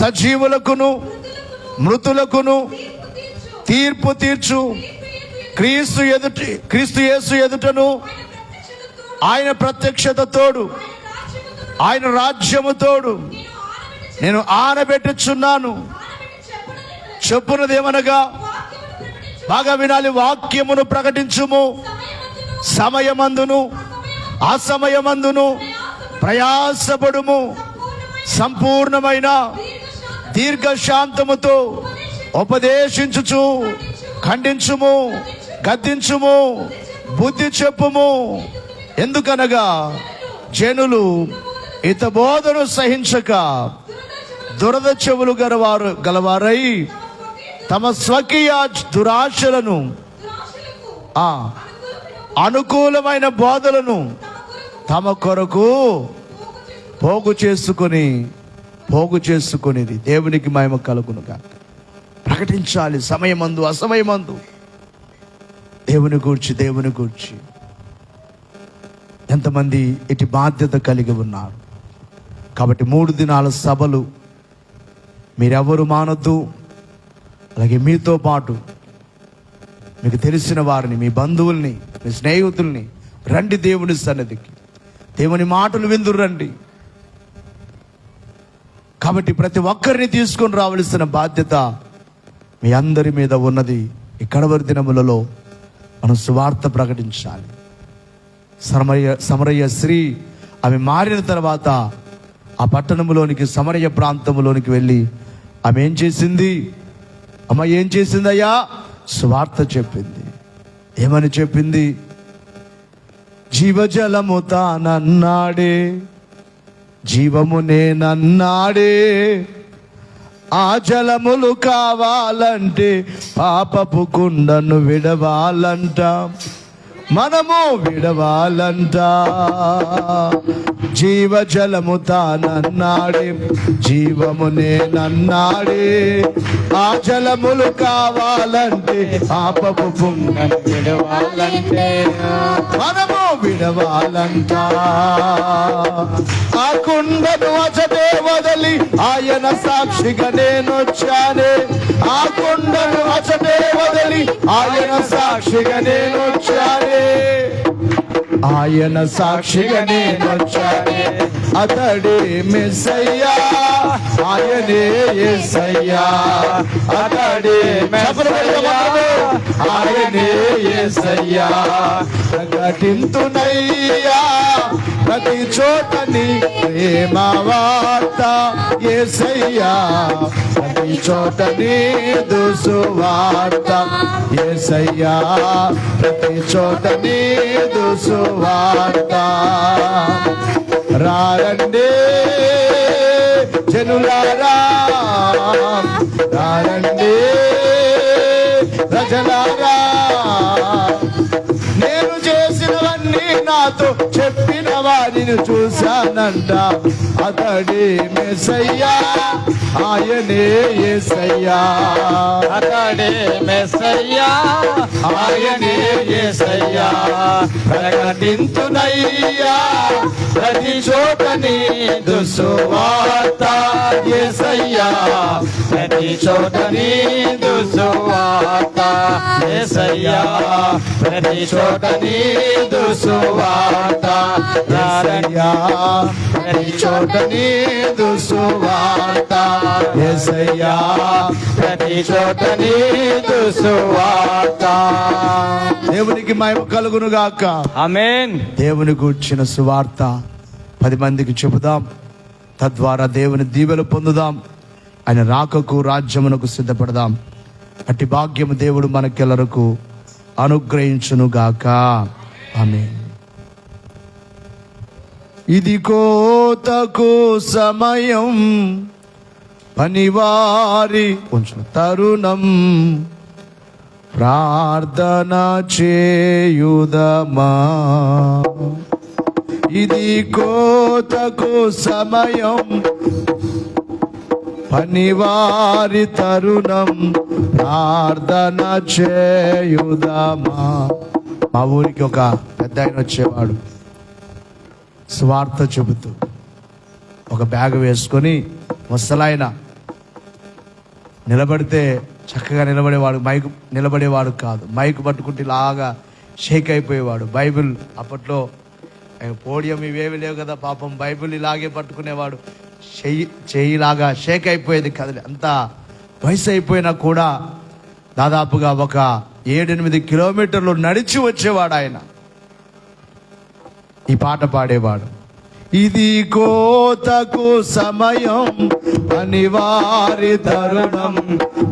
సజీవులకును మృతులకును తీర్పు తీర్చు క్రీస్తు యేసు ఎదుటను ఆయన ప్రత్యక్షత తోడు, ఆయన రాజ్యము తోడు నేను ఆనబెట్టుచున్నాను. చెప్పున్నదేమనగా, బాగా వినాలి, వాక్యమును ప్రకటించుము. సమయమందును అసమయమందును ప్రయాసపడుము. సంపూర్ణమైన దీర్ఘశాంతముతో ఉపదేశించుచు ఖండించుము, గద్దించుము, బుద్ధి చెప్పుము. ఎందుకనగా జనులు హితబోధను సహించక దురద చెవులు గలవారై తమ స్వకీయ దురాశలను, అనుకూలమైన బోధలను తమ కొరకు పోగు చేసుకునేది. దేవునికి మహిమ కలుగునుగా. ప్రకటించాలి సమయమందు అసమయమందు దేవుని గూర్చి. ఎంతమంది ఇటు బాధ్యత కలిగి ఉన్నారు? కాబట్టి 3 దినాల సభలు మీరెవరు మానొద్దు. అలాగే మీతో పాటు మీకు తెలిసిన వారిని, మీ బంధువుల్ని, మీ స్నేహితుల్ని రండి దేవుని సన్నిధికి, దేవుని మాటలు విందురు రండి. కాబట్టి ప్రతి ఒక్కరిని తీసుకొని రావలసిన బాధ్యత మీ అందరి మీద ఉన్నది. ఈ కడవరి దినములలో మనం సువార్త ప్రకటించాలి. సమరయ్య స్త్రీ ఆమె మారిన తర్వాత ఆ పట్టణంలోనికి, సమరయ్య ప్రాంతంలోనికి వెళ్ళి ఆమె ఏం చేసింది? అమ్మ ఏం చేసిందయ్యా? సువార్త చెప్పింది. ఏమని చెప్పింది? జీవజలము తానన్నాడే, జీవము నేనన్నాడే, ఆ జలములు కావాలంటే పాపపు కుండను విడవాలంట, మనము విడవాలంట. జీవజలము తానన్నాడే, జీవమునే నన్నాడే. ఆ జలములు కావాలంటే పాపపు పుణ్యం విడవాలంటే మనము విడవాలంట. ఆ కుండను అచటే వదలి ఆయన సాక్షిగా నేనొచ్చానే. ఆ కుండను అచటే వదలి ఆయన సాక్షిగా నేనొచ్చానే. ఆయన సాక్షిగా నేనొచ్చానే. అతడే మెస్సయ్యా, ఆయనే యేసయ్యా. అతడే మెస్సయ్యా, ఆయనే యేసయ్యా. ప్రకటింతునయ్యా ప్రతి చోట నీ ప్రేమ వార్త యేసయ్యా. ప్రతి చోట నీదు సువార్త యేసయ్యా. ప్రతి చోట నీదు సువార్త. రారండే జనులారా, రారండే ప్రజలారా. నేను చేసినవన్నీ నాతో చెప్పిన వారిని చూశానంట. అతడే మెస్సయ్యా, ఆయనే యేసయ్యా. అతడే మెస్సయ్యా, ఆయనే యేసయ్యా. ప్రకటింతునయ్యా ప్రతి చోట నీదు సువార్త యేసయ్యా. ప్రతి చోట నీదు సువార్త యేసయ్యా. ప్రతి చోట నీదు సువార్త యేసయ్యా. ప్రతి చోట నీదు సువార్త యేసయ్యా. ప్రతి చోట నీదు సువార్త. దేవునికి మహిమ కలుగును గాక. ఆమేన్. దేవుని గూర్చిన సువార్త 10 మందికి చెబుదాం. తద్వారా దేవుని దీవెలు పొందుదాం. ఆయన రాకకు రాజ్యమునకు సిద్ధపడదాం. అట్టి భాగ్యము దేవుడు మనకెల్లరకు అనుగ్రహించును గాక. ఆమేన్. ఇది కోతకు సమయం, పనివారి కొంచెం తరుణం. ప్రార్థన చేయుదమా. ఇది కోతకు సమయం, పనివారి తరుణం. ప్రార్థన చేయుదమా. మా ఊరికి ఒక పెద్ద ఆయన వచ్చేవాడు, స్వార్థ చెబుతూ ఒక బ్యాగ్ వేసుకొని ముసలాయన నిలబడితే చక్కగా నిలబడేవాడు. నిలబడేవాడు కాదు, మైక్ పట్టుకుంటే ఇలాగా షేక్ అయిపోయేవాడు. బైబిల్ అప్పట్లో పోడియం ఇవేవి లేవు కదా పాపం, బైబిల్ ఇలాగే పట్టుకునేవాడు. చెయ్యిలాగా షేక్ అయిపోయేది కదలి. అంత వయసు అయిపోయినా కూడా దాదాపుగా ఒక 7-8 కిలోమీటర్లు నడిచి వచ్చేవాడు ఆయన. ఈ పాట పాడేవాడు. ఇది కోతకు సమయం, పనివారి తరుణం.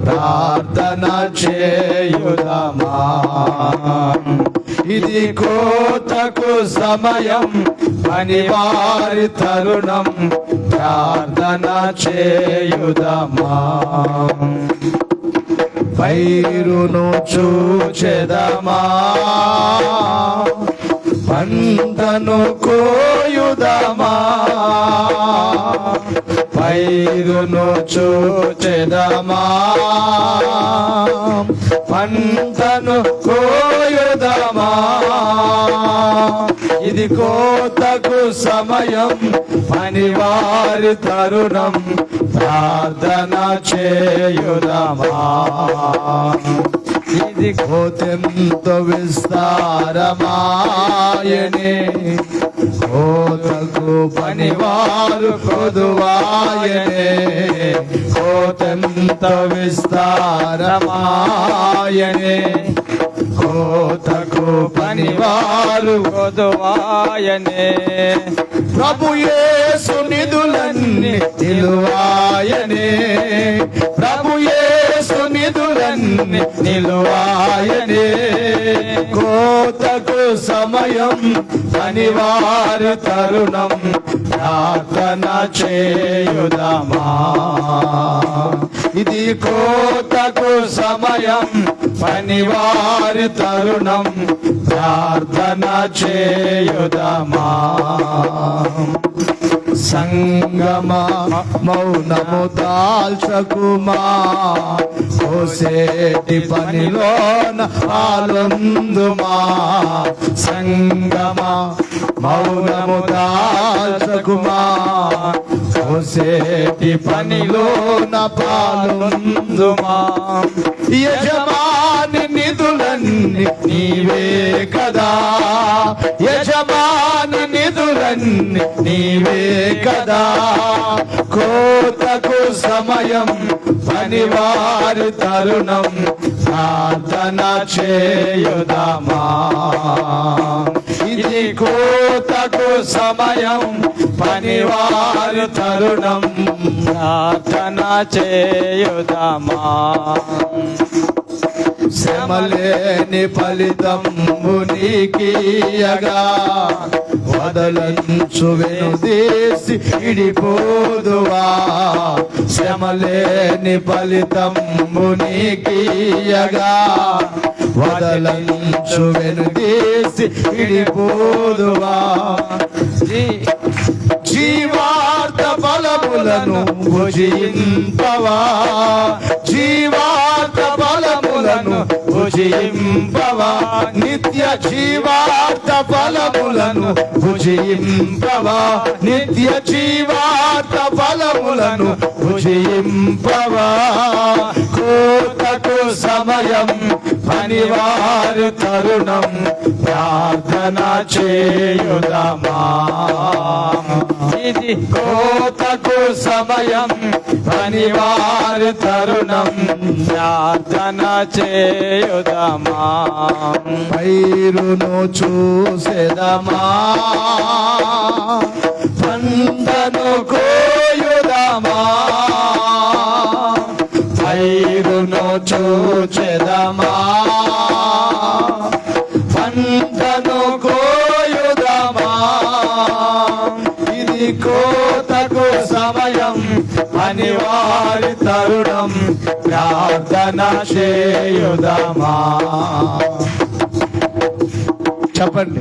ప్రార్థన చేయుదమా. ఇది కోతకు సమయం, పనివారి తరుణం. ప్రార్థన చేయుదమా. పైరును చూచెదమా, పంటను కోయుదమా. పైరును చూచెదమా, పంటను కోయుదమా. ఇది కోతకు సమయం, పనివారి తరుణం. ప్రార్థన చేయుదమా. ఇది కోతెంతో విస్తారమాయనే, కోతకు పనివారు కొదువాయనే. కోతెంతో విస్తారమాయనే, కోతకు పనివారు కొదువాయనే. ప్రభు యేసు నిధులన్నీ నిలువాయనే. ప్రభు యేసు నిధులన్నీ నిలువాయనే. కోతకు సమయం పనివారి తరుణం ప్రార్థన చేయుదమా. ఇది కోతకు సమయం పనివారి తరుణం ప్రార్థన చేయుదమా. సంగమా మౌనము దాల్చకుమా, కోసేటి పనిలోన పాలొందుమా. సంగమా మౌనము దాల్చకుమా, కోసేటి పనిలోన పాలొందుమా. యజమాని నిధులన్నీ నీవే కదా, యజమాని నిధులన్నీ నీవే కదా. కోతకు సమయం పనివారి తరుణం ప్రార్థన చేయుదమా. ఇది కోతకు సమయం పనివారి తరుణం ప్రార్థన చేయుదమా. శ్రమలేని ఫలితంబు నీకియగా, వదలంచు వెనుదీసి ఇడిపోదువా. శ్రమలేని ఫలితంబు నీకియగా, వదలంచు వెనుదీసి ఇడిపోదువా. జీవార్థ బలములను భుజింపవా, జీవార్థ బలములను భుజింపవా. నిత్య జీవార్థ బలములను భుజింపవా, నిత్య జీవార్థ బలములను భుజింపవా. కోతకు సమయం పనివారు తరుణం ప్రార్థన చేయుదమా. ఇది కోతకు సమయం పనివారు తరుణం ప్రార్థన చేయుదమా. పైరును చూసెదమా, పంటను కోయుదమా. పైరును చూచెదమా, పంటను కోయుదమా. ఇది కోతకు సమయం పనివారి తరుణం ప్రార్థన చేయుదమా. చెప్పండి,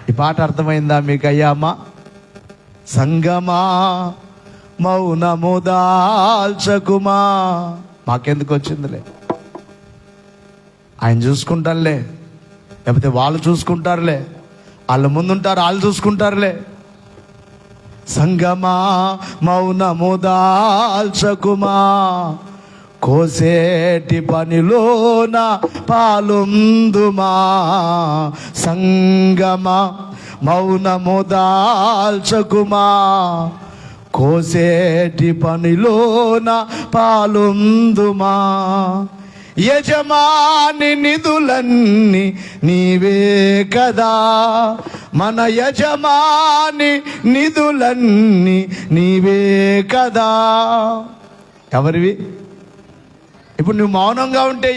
ఈ పాట అర్థమైందా మీకు అయ్యామా? సంగమా మౌనము దాల్చకుమా. మాకెందుకు వచ్చిందిలే, ఆయన చూసుకుంటారులే, లేకపోతే వాళ్ళు చూసుకుంటారులే, వాళ్ళ ముందుంటారు వాళ్ళు చూసుకుంటారులే. సంగమా మౌనము దాల్చకుమా, కోసేటి పనిలోన పాలుందుమా. సంగమా మౌనము దాల్చకుమా, కోసేటి పనిలోన పాలుందుమా. యజమాని నిధులన్నీ నీవే కదా, మన యజమాని నిధులన్నీ నీవే కదా. ఎవరివి? ఇప్పుడు నువ్వు మౌనంగా ఉంటే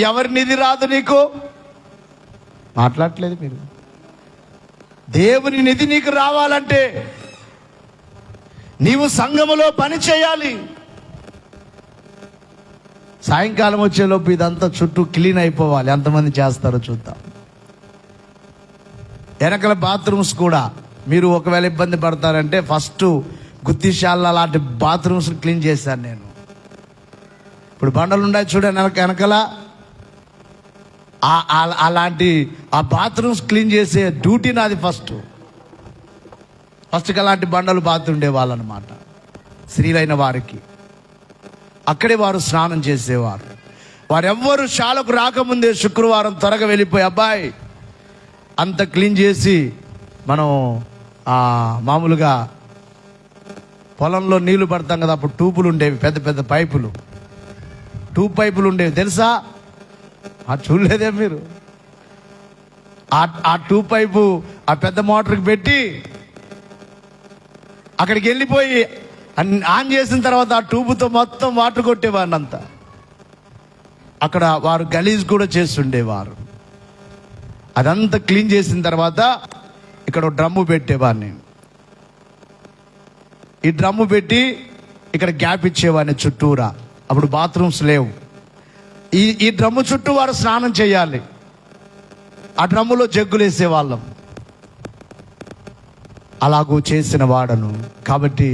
ఎవరి నిధి రాదు నీకు? మాట్లాడట్లేదు మీరు. దేవుని నిధి నీకు రావాలంటే నీవు సంఘములో పని చేయాలి. సాయంకాలం వచ్చేలోపు ఇదంతా చుట్టూ క్లీన్ అయిపోవాలి. ఎంతమంది చేస్తారో చూద్దాం. వెనకల బాత్రూమ్స్ కూడా మీరు ఒకవేళ ఇబ్బంది పడతారంటే ఫస్ట్ గుత్తిశాల లాంటి బాత్రూమ్స్ క్లీన్ చేశాను నేను. ఇప్పుడు బండలు ఉన్నాయి చూడండి వెనకల, అలాంటి ఆ బాత్రూమ్స్ క్లీన్ చేసే డ్యూటీ నాది. ఫస్ట్కి అలాంటి బండలు బాతుండే వాళ్ళనమాట. స్త్రీలైన వారికి అక్కడే వారు స్నానం చేసేవారు. వారెవ్వరు శాలకు రాకముందే శుక్రవారం త్వరగా వెళ్ళిపోయి, అబ్బాయి అంత క్లీన్ చేసి, మనం మామూలుగా పొలంలో నీళ్లు పడతాం కదా, అప్పుడు ట్యూబులు ఉండేవి, పెద్ద పెద్ద పైపులు, ట్యూబ్ పైపులు ఉండేవి తెలుసా? చూడలేదే మీరు? ఆ ట్యూబ్ పైపు ఆ పెద్ద మోటార్కి పెట్టి అక్కడికి వెళ్ళిపోయి ఆన్ చేసిన తర్వాత ఆ ట్యూబ్తో మొత్తం వాటర్ కొట్టేవాడిని అంతా. అక్కడ వారు గలీజ్ కూడా చేస్తుండేవారు. అదంతా క్లీన్ చేసిన తర్వాత ఇక్కడ డ్రమ్ము పెట్టేవాడిని. ఈ డ్రమ్ము పెట్టి ఇక్కడ గ్యాప్ ఇచ్చేవాడిని చుట్టూరా. అప్పుడు బాత్రూమ్స్ లేవు. ఈ డ్రమ్ము చుట్టూ వారు స్నానం చేయాలి. ఆ డ్రమ్ములో జగ్గులు వేసేవాళ్ళం. అలాగూ చేసిన వాడను. కాబట్టి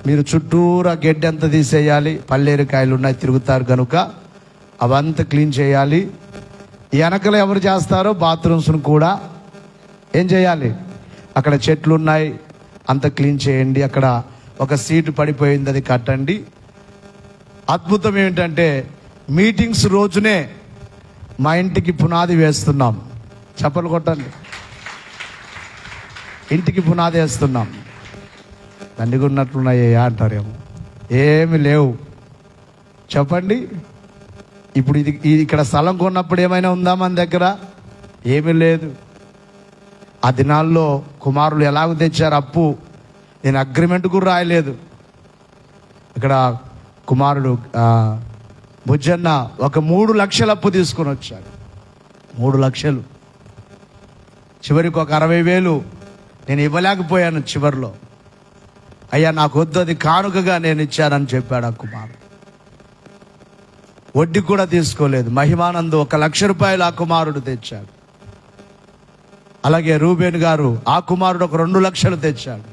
మీరు చుట్టూరా గడ్డి అంతా తీసేయాలి. పల్లేరుకాయలు ఉన్నాయి, తిరుగుతారు కనుక అవంతా క్లీన్ చేయాలి. ఈ వెనకలు ఎవరు చేస్తారో బాత్రూమ్స్ను కూడా ఏం చేయాలి? అక్కడ చెట్లు ఉన్నాయి, అంత క్లీన్ చేయండి. అక్కడ ఒక సీటు పడిపోయింది, అది కట్టండి. అద్భుతం ఏమిటంటే మీటింగ్స్ రోజునే మా ఇంటికి పునాది వేస్తున్నాం. చప్పలు కొట్టండి. ఇంటికి పునాది వేస్తున్నాం. దండిగా ఉన్నట్లున్నాయి అంటారేమో. ఏమి లేవు. చెప్పండి. ఇప్పుడు ఇది ఇక్కడ స్థలం కొన్నప్పుడు ఏమైనా ఉందా మన దగ్గర? ఏమీ లేదు. ఆ దినాల్లో కుమారులు ఎలాగో తెచ్చారు అప్పు. నేను అగ్రిమెంట్ కూడా రాయలేదు. ఇక్కడ కుమారుడు బుజ్జన్న ఒక 3 లక్షల అప్పు తీసుకొని వచ్చాడు. 3 లక్షలు. చివరికి ఒక 60,000 నేను ఇవ్వలేకపోయాను. చివరిలో అయ్యా నాకు వద్దు, అది కానుకగా నేను ఇచ్చానని చెప్పాడు ఆ కుమారుడు. వడ్డీ కూడా తీసుకోలేదు. మహిమానందు 1 లక్ష రూపాయలు ఆ కుమారుడు తెచ్చాడు. అలాగే రూబేన్ గారు ఆ కుమారుడు ఒక 2 లక్షలు తెచ్చాడు.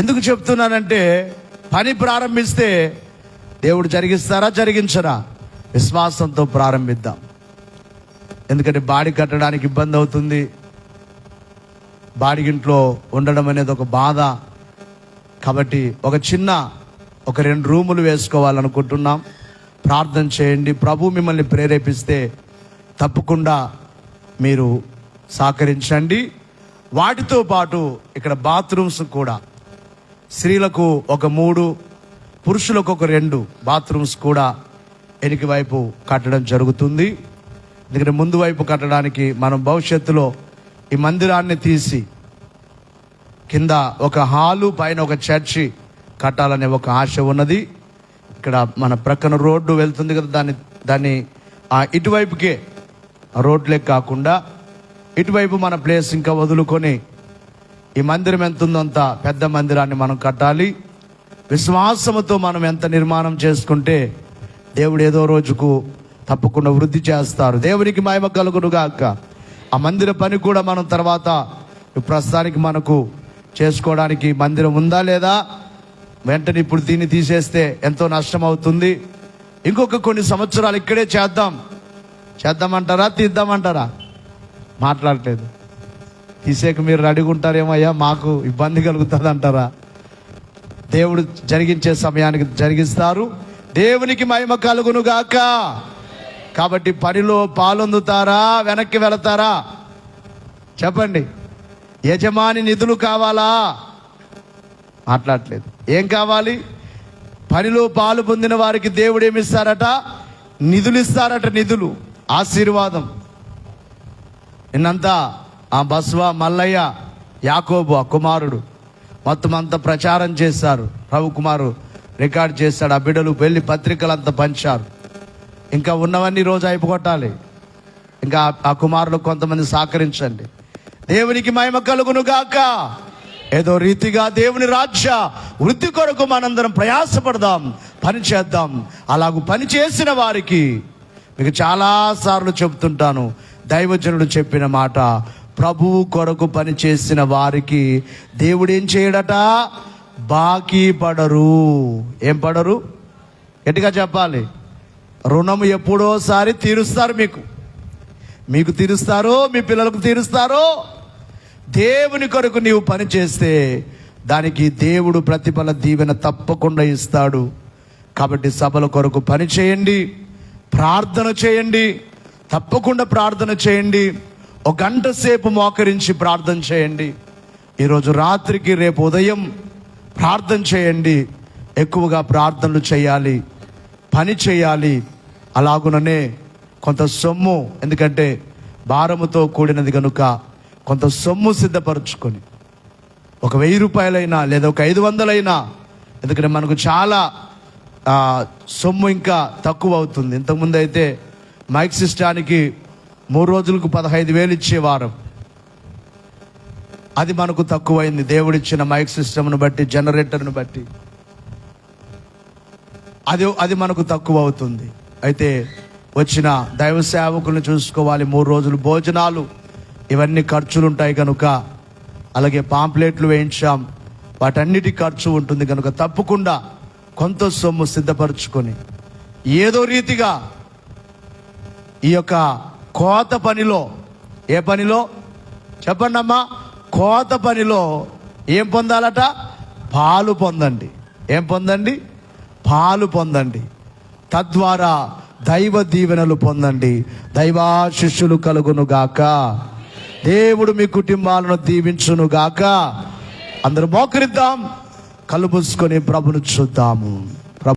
ఎందుకు చెప్తున్నానంటే పని ప్రారంభిస్తే దేవుడు జరిగిస్తారా జరిగించరా? విశ్వాసంతో ప్రారంభిద్దాం. ఎందుకంటే బాడి కట్టడానికి ఇబ్బంది అవుతుంది. బాడిగింట్లో ఉండడం అనేది ఒక బాధ. కాబట్టి ఒక 2 రూములు వేసుకోవాలనుకుంటున్నాం. ప్రార్థన చేయండి. ప్రభు మిమ్మల్ని ప్రేరేపిస్తే తప్పకుండా మీరు సహకరించండి. వాటితో పాటు ఇక్కడ బాత్రూమ్స్ కూడా స్త్రీలకు ఒక 3, పురుషులకు ఒక 2 బాత్రూమ్స్ కూడా వెనుక వైపు కట్టడం జరుగుతుంది. ఎందుకంటే ముందు వైపు కట్టడానికి మనం భవిష్యత్తులో ఈ మందిరాన్ని తీసి కింద ఒక హాలు, పైన ఒక చర్చి కట్టాలనే ఒక ఆశ ఉన్నది. ఇక్కడ మన ప్రక్కన రోడ్డు వెళ్తుంది కదా, దాన్ని ఇటువైపుకే రోడ్లే కాకుండా ఇటువైపు మన ప్లేస్ ఇంకా వదులుకొని ఈ మందిరం ఎంత ఉందో అంత పెద్ద మందిరాన్ని మనం కట్టాలి. విశ్వాసముతో మనం ఎంత నిర్మాణం చేసుకుంటే దేవుడు ఏదో రోజుకు తప్పకుండా వృద్ధి చేస్తారు. దేవునికి మహిమ కలుగునుగాక. ఆ మందిర పని కూడా మనం తర్వాత ప్రస్తుతానికి మనకు చేసుకోవడానికి మందిరం ఉందా లేదా, వెంటనే ఇప్పుడు దీన్ని తీసేస్తే ఎంతో నష్టం అవుతుంది. ఇంకొక కొన్ని సంవత్సరాలు ఇక్కడే చేద్దామంటారా తీద్దామంటారా? మాట్లాడలేదు. తీసేక మీరు రెడీగా ఉంటారేమో, అయ్యా మాకు ఇబ్బంది కలుగుతుంది అంటారా? దేవుడు జరిగించే సమయానికి జరిగిస్తారు. దేవునికి మహిమ కలుగునుగాక. కాబట్టి పనిలో పాలొందుతారా, వెనక్కి వెళతారా? చెప్పండి. యజమాని నిధులు కావాలా? మాట్లాడలేదు. ఏం కావాలి? పనిలో పాలు పొందిన వారికి దేవుడు ఏమిస్తారట? నిధులు ఇస్తారట. నిధులు, ఆశీర్వాదం. నిన్నంతా ఆ బస్వా, మల్లయ్య, యాకోబు ఆ కుమారుడు మొత్తం అంతా ప్రచారం చేశారు. రవికుమారు రికార్డ్ చేశాడు. ఆ బిడ్డలు వెళ్ళి పత్రికలు అంతా పంచారు. ఇంకా ఉన్నవన్నీ రోజు అయిపోగొట్టాలి. ఇంకా ఆ కుమారులు కొంతమంది సహకరించండి. దేవునికి మహిమ కలుగునుగాక. ఏదో రీతిగా దేవుని రాజ్య వృద్ధి కొరకు మనందరం ప్రయాసపడదాం, పని చేద్దాం. అలాగూ పని చేసిన వారికి మీకు చాలాసార్లు చెప్తుంటాను, దైవజనుడు చెప్పిన మాట, ప్రభువు కొరకు పని చేసిన వారికి దేవుడు ఏం చేయడట? బాకీ పడరు. ఏం పడరు? గట్టిగా చెప్పాలి. రుణం ఎప్పుడోసారి తీరుస్తారు. మీకు తీరుస్తారో, మీ పిల్లలకు తీరుస్తారో. దేవుని కొరకు నీవు పని చేస్తే దానికి దేవుడు ప్రతిఫల దీవెన తప్పకుండా ఇస్తాడు. కాబట్టి సభల కొరకు పని చేయండి, ప్రార్థన చేయండి, తప్పకుండా ప్రార్థన చేయండి. 1 గంట సేపు మోకరించి ప్రార్థన చేయండి. ఈరోజు రాత్రికి, రేపు ఉదయం ప్రార్థన చేయండి. ఎక్కువగా ప్రార్థనలు చేయాలి, పని చేయాలి. అలాగుననే కొంత సొమ్ము, ఎందుకంటే భారముతో కూడినది కనుక కొంత సొమ్ము సిద్ధపరచుకొని ఒక 1000 రూపాయలైనా లేదా ఒక 500 అయినా, ఎందుకంటే మనకు చాలా సొమ్ము ఇంకా తక్కువ అవుతుంది. ఇంతకుముందు అయితే మైక్ సిస్టానికి 3 రోజులకు 15,000 ఇచ్చేవారు. అది మనకు తక్కువైంది. దేవుడిచ్చిన మైక్ సిస్టమ్ను బట్టి, జనరేటర్ను బట్టి అది మనకు తక్కువ అవుతుంది. అయితే వచ్చిన దైవ సేవకులను చూసుకోవాలి. 3 రోజులు భోజనాలు, ఇవన్నీ ఖర్చులు ఉంటాయి కనుక, అలాగే పాంప్లెట్లు వేయించాం, వాటన్నిటి ఖర్చు ఉంటుంది కనుక తప్పకుండా కొంత సొమ్ము సిద్ధపరచుకొని ఏదో రీతిగా ఈ యొక్క కోత పనిలో, ఏ పనిలో చెప్పండి అమ్మా, కోత పనిలో ఏం పొందాలట? పాలు పొందండి. ఏం పొందండి? పాలు పొందండి. తద్వారా దైవ దీవెనలు పొందండి. దైవాశిష్యులు కలుగును గాక. దేవుడు మీ కుటుంబాలను దీవించును గాక. అందరూ మోకరిద్దాం, కళ్ళు మూసుకొని ప్రభును చూద్దాము.